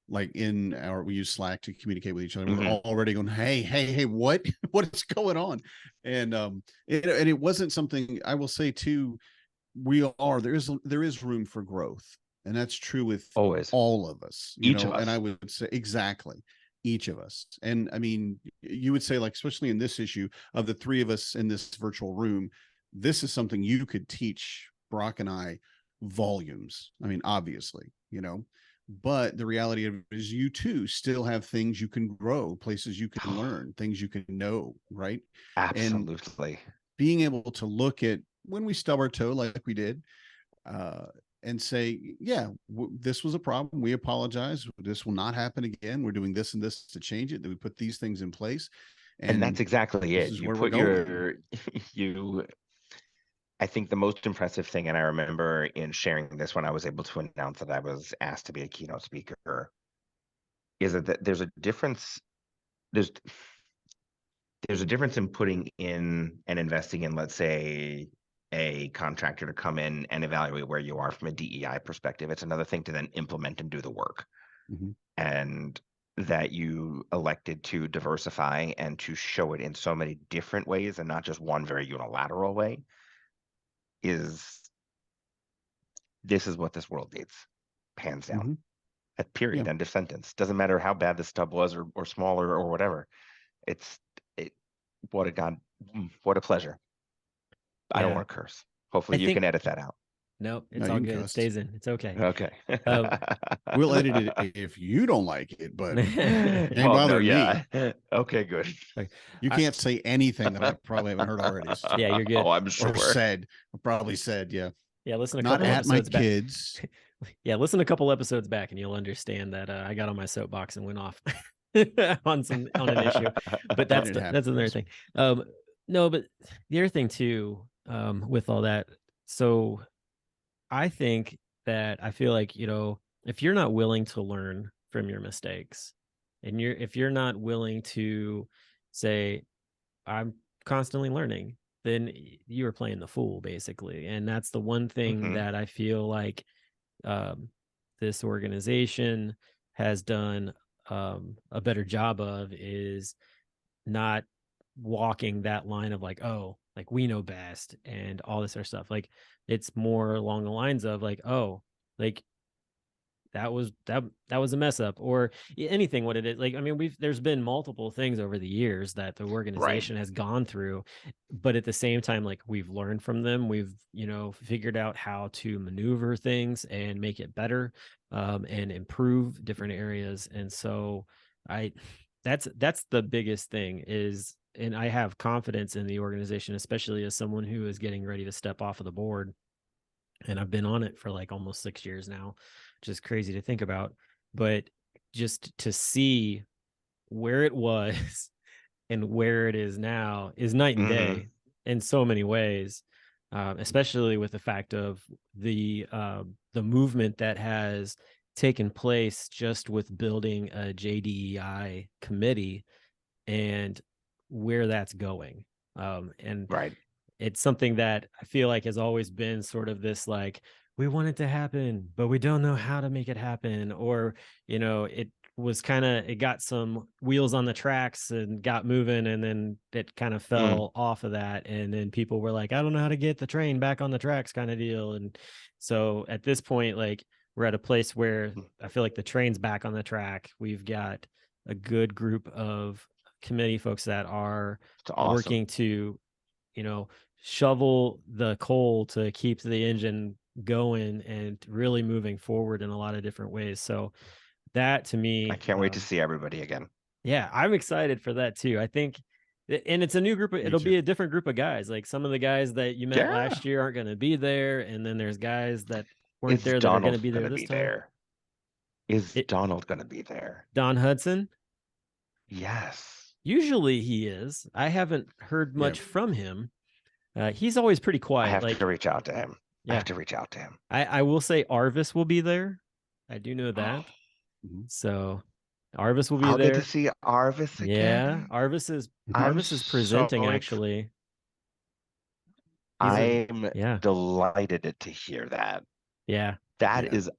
like we use Slack to communicate with each other. We were already going, hey, what is going on? And it wasn't something, I will say too, there is room for growth. And that's true with Always. all of us, Each of us. and I would say exactly each of us. And I mean, you would say, like, especially in this issue, of the three of us in this virtual room, this is something you could teach Brock and I volumes. I mean, obviously, but the reality of it is you too still have things you can grow, places you can learn, things you can know, right? Absolutely. And being able to look at when we stub our toe like we did, and say, yeah, this was a problem. We apologize. This will not happen again. We're doing this and this to change it. That we put these things in place. And that's exactly it. You put your, I think the most impressive thing, and I remember in sharing this when I was able to announce that I was asked to be a keynote speaker, is that there's a difference. There's a difference in putting in and investing in, let's say, a contractor to come in and evaluate where you are from a DEI perspective. It's another thing to then implement and do the work. And that you elected to diversify and to show it in so many different ways and not just one very unilateral way this is what this world needs, hands down. At period, end of sentence. Doesn't matter how bad the stub was or smaller or whatever. What a pleasure. I don't want to curse. Hopefully you can edit that out. Nope, it's all good. It stays in. It's okay. Okay. We'll edit it if you don't like it, but ain't bothering me. Okay, good. You can't say anything that I probably haven't heard already. So. Yeah, you're good. Oh, I'm sure. Or probably said, yeah. Yeah, listen a Not couple at episodes my back. kids. Yeah, listen a couple episodes back and you'll understand that I got on my soapbox and went off on an issue. But that's another thing. No, but the other thing too, with all that, so I think that I feel like, if you're not willing to learn from your mistakes, and if you're not willing to say, I'm constantly learning, then you are playing the fool, basically. And that's the one thing that I feel like this organization has done a better job of, is not walking that line of like, oh, like we know best and all this other stuff. Like, it's more along the lines of like, oh, like that was a mess up, or anything what it is. Like, I mean, there's been multiple things over the years that the organization has gone through, but at the same time, like, we've learned from them. We've, figured out how to maneuver things and make it better, and improve different areas. And so that's the biggest thing is, and I have confidence in the organization, especially as someone who is getting ready to step off of the board. And I've been on it for like almost 6 years now, which is crazy to think about. But just to see where it was and where it is now is night and day in so many ways, especially with the fact of the movement that has taken place just with building a JDEI committee and where that's going. And it's something that I feel like has always been sort of this, like, we want it to happen, but we don't know how to make it happen. Or, it was it got some wheels on the tracks and got moving, and then it kind of fell off of that. And then people were like, I don't know how to get the train back on the tracks, kind of deal. And so at this point, like, we're at a place where I feel like the train's back on the track. We've got a good group of committee folks that are working to, shovel the coal to keep the engine going and really moving forward in a lot of different ways. So that, to me, I can't wait to see everybody again. Yeah, I'm excited for that too. I think, and it's a new group. It'll be a different group of guys. Like, some of the guys that you met last year aren't going to be there, and then there's guys that weren't there that are going to be there this time. Is Donald going to be there? Don Hudson? Yes. Usually he is. I haven't heard much from him. He's always pretty I quiet. have Like, to reach out to him. I yeah, have to reach out to him. I will say Arvis will be there. I do know that. Mhm. So Arvis will be I'll get there. to see Arvis Yeah, again. Arvis is presenting actually. I'm Yeah. delighted to hear that. Yeah. That Yeah. is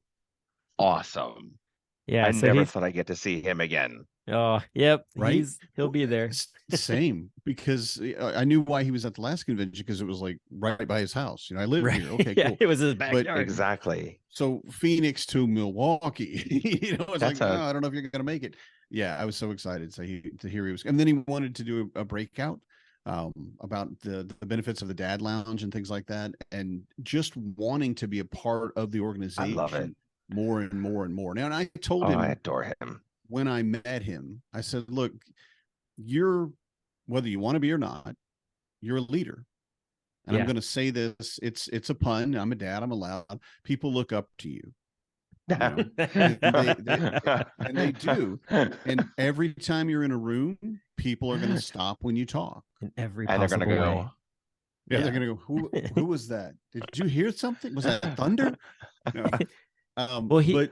awesome. Yeah. I So never he's thought I'd get to see him again. oh, yep. Right? He'll be there. Same, because I knew why he was at the last convention, because it was like right by his house. You know, I live Right. here. Okay, Yeah, cool. it was his But backyard. Exactly. so Phoenix to Milwaukee, you know, it's That's like, oh, I don't know if you're going to make it. Yeah, I was so excited to hear he was, and then he wanted to do a breakout about the benefits of the Dad Lounge and things like that, and just wanting to be a part of the I organization love it. more and more and more. Now, and I told Oh, him I adore him. when I met him, I said, look, you're, whether you want to be or not, you're a leader. And I'm Yeah. going to say this, it's a pun. I'm a dad. I'm allowed. People look up to you. You know, and they do. And every time you're in a room, people are going to stop when you talk. In every And they're possible gonna way. go, Yeah, they're going to go, who was that? Did you hear something? Was that thunder? No. Well, But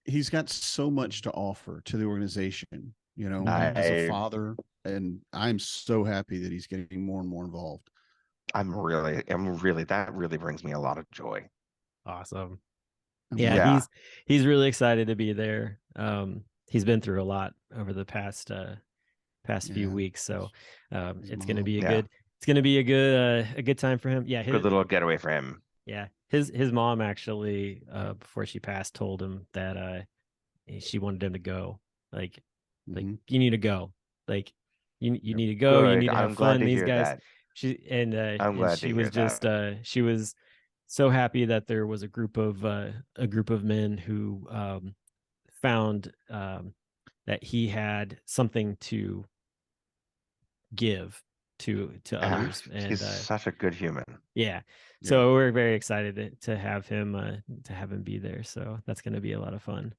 he's got so much to offer to the organization, you know, as a father, and I'm so happy that he's getting more and more involved. I'm really, that really brings me a lot of joy. Awesome. I'm Yeah, like, he's really excited to be there. He's been through a lot over the past few weeks, so it's going to be a good time for him. Yeah, Good little getaway for him. Yeah, his mom actually before she passed told him that she wanted him to go. Like you need to go. Like you need to go. You Good. need to have I'm glad fun. to These hear guys. that. And I'm glad to she hear was just she was so happy that there was a group of men who found that he had something to give to others. And he's such a good human. Yeah. So we're very excited to have him be there. So that's going to be a lot of fun.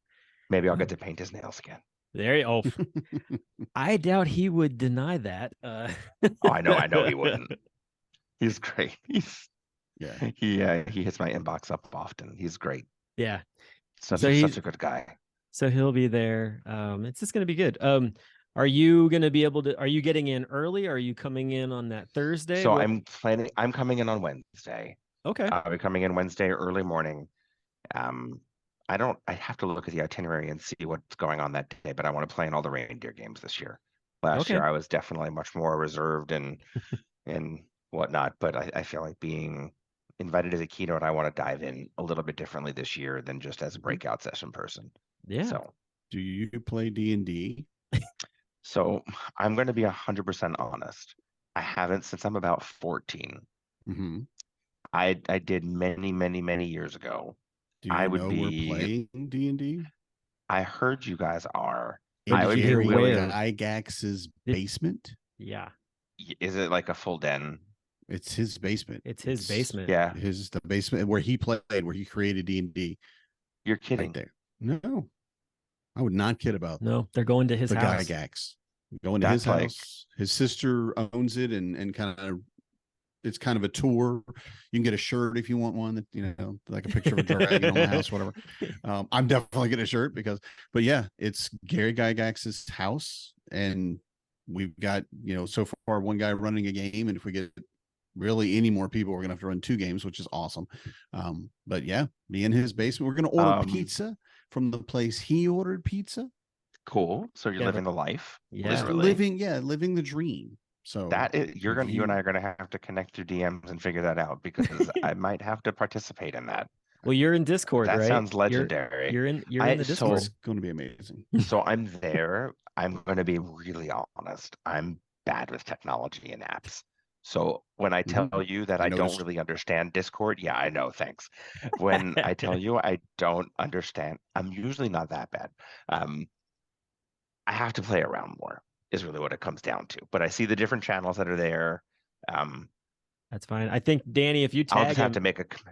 Maybe I'll get to paint his nails again. There you go. I doubt he would deny that. Oh, I know he wouldn't. He's great. He hits my inbox up often. He's great. Yeah. Such a good guy. So he'll be there. It's just going to be good. Are you going to be able to, are you getting in early? Are you coming in on that Thursday? So I'm coming in on Wednesday. Okay. I'll be coming in Wednesday early morning. I have to look at the itinerary and see what's going on that day, but I want to play in all the reindeer games this year. Last year I was definitely much more reserved and whatnot, but I feel like being invited as a keynote, I want to dive in a little bit differently this year than just as a breakout session person. Yeah. So do you play D&D? So I'm going to be 100% honest. I haven't since I'm about 14. Mm-hmm. I did many years ago. Do you know we're playing D&D? I heard you guys are. I would be really Gygax's basement. Yeah. Is it like a full den? It's his basement. It's his basement. Yeah. The basement where he played, where he created D&D. You're kidding. Right there. No. I would not kid about that. No, they're going to his house. Gygax. Going to his house. His sister owns it, and kind of, it's kind of a tour. You can get a shirt if you want one, that, you know, like a picture of a dragon on my house, whatever. I'm definitely getting a shirt but yeah, it's Gary Gygax's house, and we've got, you know, so far one guy running a game, and if we get really any more people, we're gonna have to run 2 games, which is awesome. But yeah, me in his basement, we're gonna order pizza from the place he ordered pizza. Cool. So you're living the life. Yeah. Living the dream. So you and I are gonna have to connect through DMs and figure that out, because I might have to participate in that. Well, you're in Discord, right? That sounds legendary. You're in the Discord. It's going to be amazing. So I'm there. I'm going to be really honest. I'm bad with technology and apps. So when I tell you that I don't really understand Discord, yeah, I know. Thanks. When I tell you I don't understand, I'm usually not that bad. I have to play around more is really what it comes down to. But I see the different channels that are there. That's fine. I think, Danny, if you tag him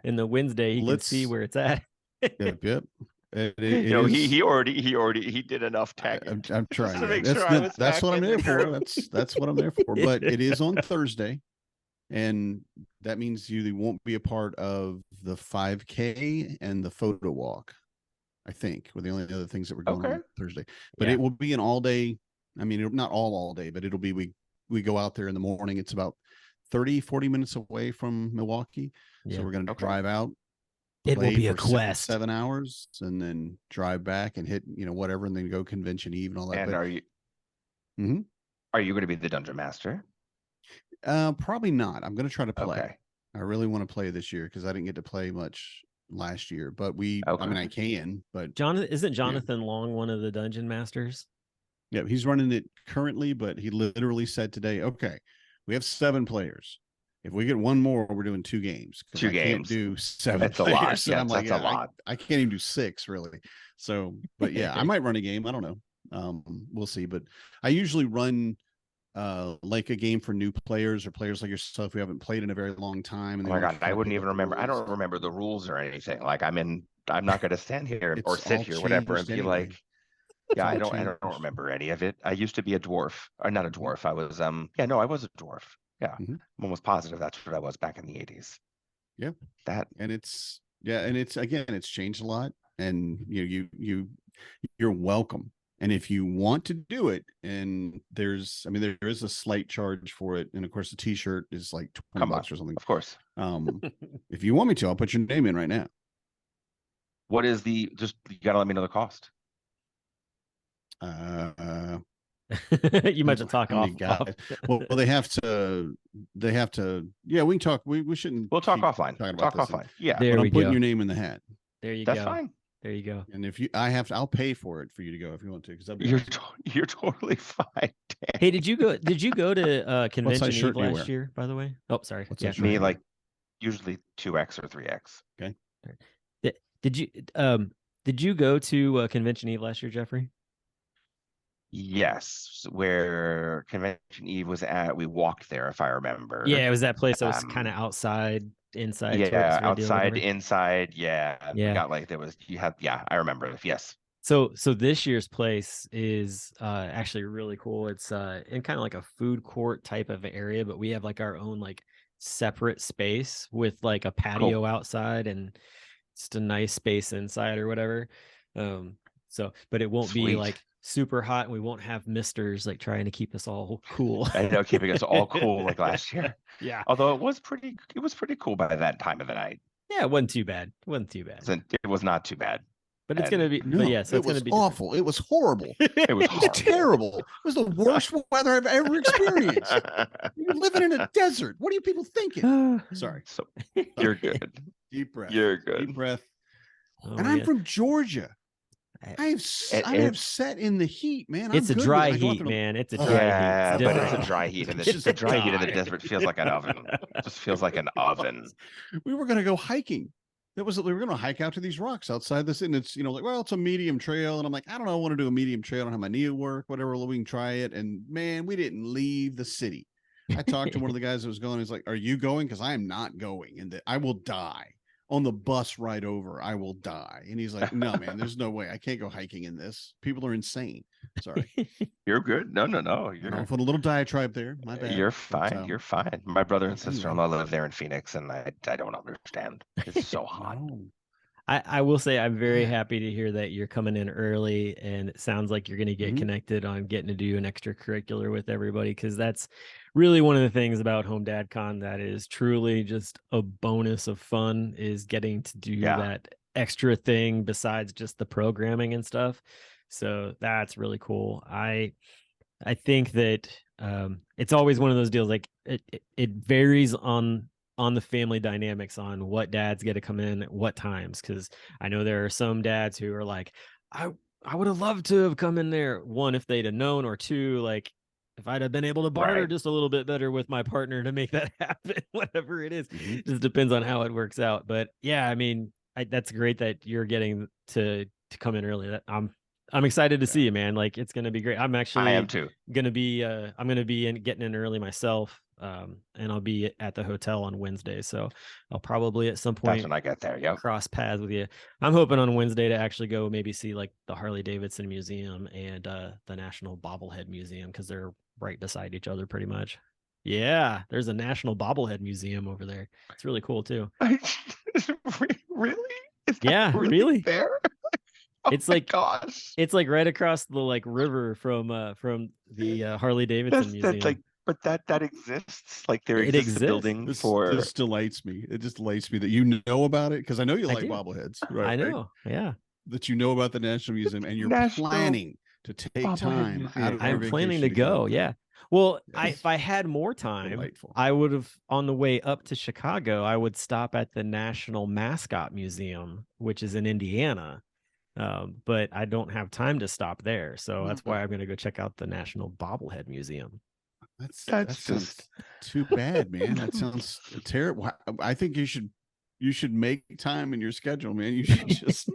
in the Wednesday, he can see where it's at. Yep. No, is. he did enough tagging I'm just trying. to make That's sure I was that's back what I'm in there the for. group. That's what I'm there for. But it is on Thursday, and that means you won't be a part of the 5K and the photo walk. I think were the only other things that were going Okay. on Thursday. But Yeah. it will be an all day. I mean, not all day, but it'll be we go out there in the morning. It's about 30-40 minutes away from Milwaukee. Yeah. So we're going to Okay. drive out, It will play be a for quest. 7 hours, and then drive back and hit, whatever, and then go convention eve and all that. And But are you Mhm. are you going to be the dungeon master? Probably not. I'm going to try to play. Okay. I really want to play this year because I didn't get to play much last year. But I mean, I can. But Isn't Jonathan Long one of the dungeon masters? yeah, he's running it currently. But he literally said today, "Okay, we have 7 players. If we get one more, we're doing 2 games. 2 I can't games. do 7 That's a players." lot. And Yes, I'm like, that's a lot. I can't even do 6 really. So, but yeah, I might run a game. I don't know. We'll see. But I usually run like a game for new players or players like yourself who haven't played in a very long time. And Oh my God, I wouldn't even remember. I don't remember the rules or anything. Like I'm not going to stand here or It's sit all here, whatever, and changed be anyway. like, yeah, all I don't changed. remember any of it. I used to be a dwarf, or not a dwarf. I was, I was a dwarf. Yeah, Mhm. I'm almost positive that's what I was back in the 80s. Yeah, That and it's again, it's changed a lot, and you're welcome. And if you want to do it, and there is a slight charge for it, and of course the T-shirt is like $20 or something. of course. If you want me to, I'll put your name in right now. What is you gotta let me know the cost. You might have to talk how off. many guys? Well, they have to. Yeah, we can talk. We shouldn't. We'll talk keep offline. talking about Talk this. offline. Yeah, There But we I'm putting go. your name in the hat, There you that's go. fine. There you go. and if I'll pay for it for you to go if you want to, because You're totally fine. Hey, did you go to Convention shirt Eve do you last wear? year, by the way? Oh, sorry. What's Yeah. that shirt? Me, like usually 2X or 3X. Okay. Did you go to Convention Eve last year, Jeffrey? Yes, where Convention Eve was at, we walked there, if I remember. Yeah, it was that place that was kind of outside, inside. Yeah, towards Radio, outside, whatever. inside. Yeah, Yeah. We got like I remember. Yes. So this year's place is actually really cool. It's in kind of like a food court type of area, but we have like our own like separate space with like a patio outside and just a nice space inside or whatever. But it won't be like super hot, and we won't have misters like trying to keep us all cool. I know, keeping us all cool like last year. Yeah. Although it was pretty cool by that time of the night. Yeah, it wasn't too bad. It was not too bad. But it's gonna be. No, But yeah, so it it's was gonna be awful. It was horrible. It was terrible. It was the worst weather I've ever experienced. You're living in a desert. What are you people thinking? Sorry. So you're good. Deep breath. You're good. Deep breath. Oh, And I'm yeah. from Georgia. I have sat in the heat, man. It's a dry heat, man. It's a dry heat. Yeah, but it's a different. dry heat, and It's the dry heat in the die. desert feels like an oven. It just feels like an oven. We were going to go hiking. We were going to hike out to these rocks outside this, and it's like, well, it's a medium trail, and I'm like, I don't know, I want to do a medium trail. I don't have my knee at work, whatever. We can try it. And man, we didn't leave the city. I talked to one of the guys that was going. He's like, "Are you going? Because I am not going, and I will die on the bus ride over. I will die." And he's like, "No, man, there's no way. I can't go hiking in this. People are insane." Sorry. You're good. No. You're off on a little diatribe there. My bad. You're fine. You're fine. My brother and anyway. sister-in-law live there in Phoenix, and I don't understand. It's so hot. No. I will say I'm very happy to hear that you're coming in early, and it sounds like you're going to get connected on getting to do an extracurricular with everybody, because that's really one of the things about HomeDadCon that is truly just a bonus of fun, is getting to do that extra thing besides just the programming and stuff. So that's really cool. I think that it's always one of those deals, like it varies on the family dynamics on what dads get to come in at what times, because I know there are some dads who are like, I would have loved to have come in there, one, if they'd have known, or two, like if I'd have been able to barter just a little bit better with my partner to make that happen, whatever it is. Just depends on how it works out. But yeah, I mean, that's great that you're getting to come in early. I'm excited to see you, man. Like, it's going to be great. I am too. I'm going to be getting in early myself. and I'll be at the hotel on Wednesday. So I'll probably at some That's point when I get there. Yep. cross paths with you. I'm hoping on Wednesday to actually go maybe see like the Harley Davidson Museum and the National Bobblehead Museum, because they're right beside each other pretty much. Yeah, there's a National Bobblehead Museum over there. It's really cool too. Really? Is that Yeah, really. there? Oh It's my like gosh. it's like right across the like river from the Harley Davidson Museum. That's like, but that exists. Like there It exists a exists. building for. This delates me. It just delates me that you know about it, because I know you I like do. bobbleheads, right? I know. Yeah. That you know about the National Museum and you're National planning to take Bobblehead time out of Museum. your I'm planning to vacation go. Yeah. Well, Yes. if I had more time, Delightful. I would have, on the way up to Chicago, I would stop at the National Mascot Museum, which is in Indiana. But I don't have time to stop there. So that's why I'm going to go check out the National Bobblehead Museum. That That's sounds just too bad, man. That sounds terrible. I think you should make time in your schedule, man. You should just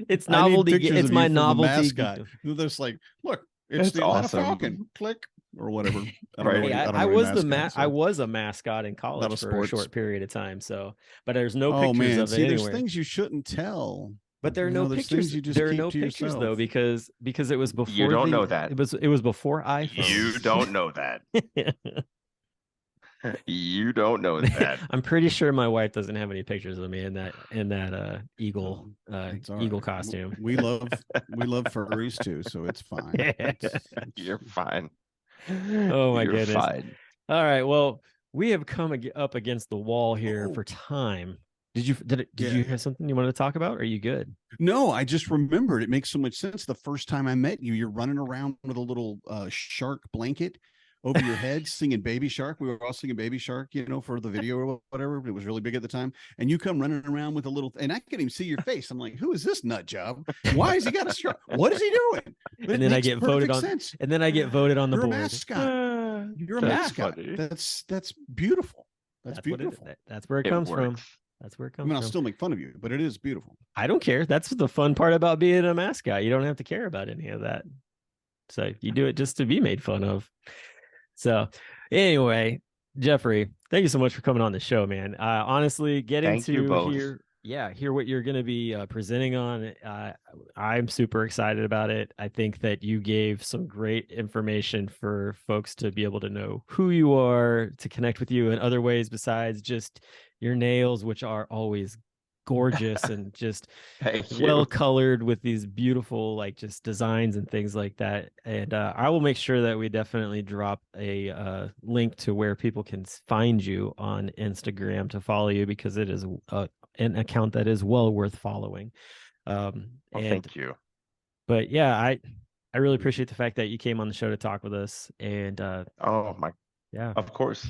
It's I need novelty. pictures It's of my you from the novelty. mascot. They're just like, look, it's That's the Atlanta awesome. Falcon. Click or whatever. I don't Right. know Hey, any- I don't I know any was mascots, I so. was a mascot in college a for a sports. short period of time. So, but there's no Oh pictures man, of it see, there's anywhere. things you shouldn't tell. But there are You no know, there's pictures. things you just There are keep no to pictures though, yourself. because it was before You don't know that. it was before iPhone. You don't know that. You don't know that. I'm pretty sure my wife doesn't have any pictures of me in that eagle It's all eagle right. costume. We love furries too, so it's fine. You're fine. Oh my You're goodness. fine. All right. Well, we have come up against the wall here Oh. for time. Did you have something you wanted to talk about? Are you good? No, I just remembered. It makes so much sense. The first time I met you, you're running around with a little shark blanket over your head, singing Baby Shark. We were all singing Baby Shark, for the video or whatever. It was really big at the time. And you come running around with a little, and I can't even see your face. I'm like, who is this nut job? Why has he got a shark? What is he doing? But And it then I makes get voted perfect on. sense. And then I get voted on the You're a board. mascot. You're a That's mascot. funny. That's beautiful. That's beautiful. That's where it It comes from. works. That's where it I comes mean, I'll from. still make fun of you, but it is beautiful. I don't care. That's the fun part about being a mascot. You don't have to care about any of that. So you do it just to be made fun of. So anyway, Jeffrey, thank you so much for coming on the show, man. Honestly, getting Thank you to both. hear what you're going to be presenting on. I'm super excited about it. I think that you gave some great information for folks to be able to know who you are, to connect with you in other ways besides just your nails, which are always gorgeous and just Thank you. well colored with these beautiful like just designs and things like that. And I will make sure that we definitely drop a link to where people can find you on Instagram to follow you, because it is an account that is well worth following. Thank you. But yeah, I really appreciate the fact that you came on the show to talk with us. And Oh my, yeah, of course.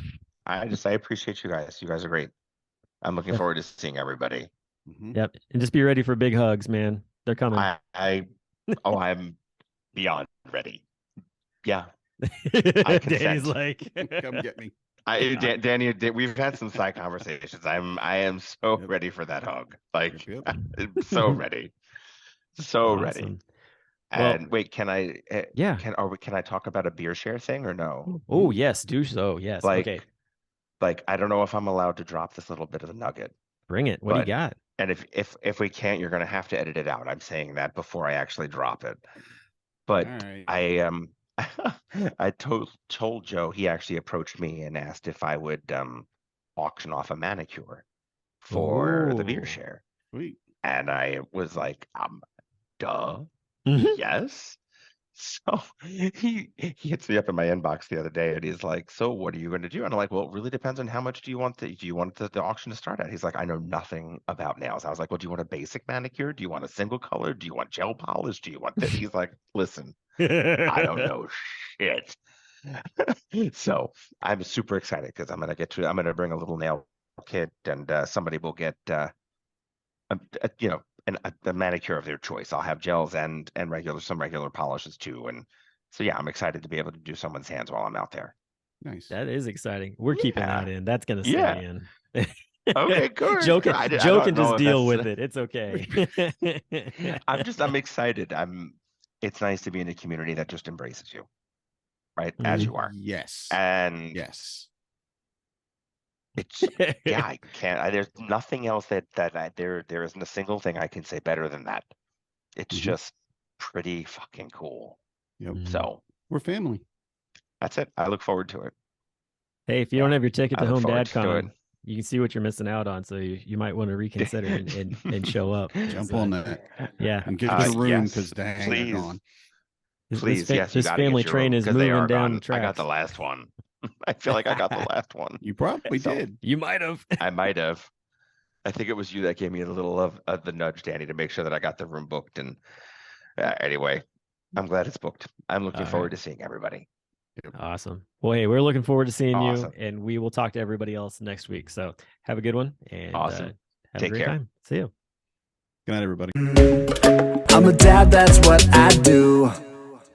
I appreciate you guys. You guys are great. I'm looking forward to seeing everybody. Mhm. yep. And just be ready for big hugs, man. They're coming. I'm beyond ready. Yeah. I consent. Danny's like, Come get me. Danny, we've had some side conversations. I am so Yep. ready for that hug. Like, Yep. I'm so ready. So ready. Awesome. And wait, can I Yeah. can I talk about a beer share thing or no? Oh, yes, do so. Yes. Like, Okay. Like, I don't know if I'm allowed to drop this little bit of a nugget. Bring it. What do you but- got? And if we can't, you're gonna have to edit it out. I'm saying that before I actually drop it. But All right. I told Joe, he actually approached me and asked if I would auction off a manicure for the beer Ooh. share. Sweet. And I was like, duh, Mhm. yes. So he hits me up in my inbox the other day and he's like, so what are you going to do? And I'm like, well, it really depends on how much do you want the auction to start at? He's like, I know nothing about nails. I was like, well, do you want a basic manicure? Do you want a single color? Do you want gel polish? Do you want this? He's like, listen, I don't know shit. So I'm super excited because I'm gonna bring a little nail kit and somebody will get a manicure of their choice. I'll have gels and some regular polishes too. And so yeah, I'm excited to be able to do someone's hands while I'm out there. Nice. That is exciting. We're keeping Yeah. that in. That's gonna stay Yeah. in. Okay, good. Joe can, I Joe don't can know just if deal that's- with it. It's okay. I'm excited. It's nice to be in a community that just embraces you. right? As you Mhm. are. Yes. And Yes. it's, yeah, I can't, there's nothing else there isn't a single thing I can say better than that. It's Mhm. just pretty fucking cool. Yep. Mhm. So We're family. that's it. I look forward to it. Hey, if you Yeah, don't have your ticket I to look forward to it. HomeDadCon, you can see what you're missing out on. So you might want to reconsider and show up. Jump So, on that yeah, and get your room Yes, because dang, they're please. gone. Please, yes, you this got to family get your train room is because they moving are down the gone. I got the tracks. last one. I feel like I got the last one. You probably So, did. You might have. I might have. I think it was you that gave me a little of the nudge, Danny, to make sure that I got the room booked. And anyway, I'm glad it's booked. I'm looking All forward right. to seeing everybody. Awesome. Well, hey, we're looking forward to seeing Awesome. you, and we will talk to everybody else next week. So have a good one, and Awesome. have a Take great care. time. See you. Good night, everybody. I'm a dad, that's what I do.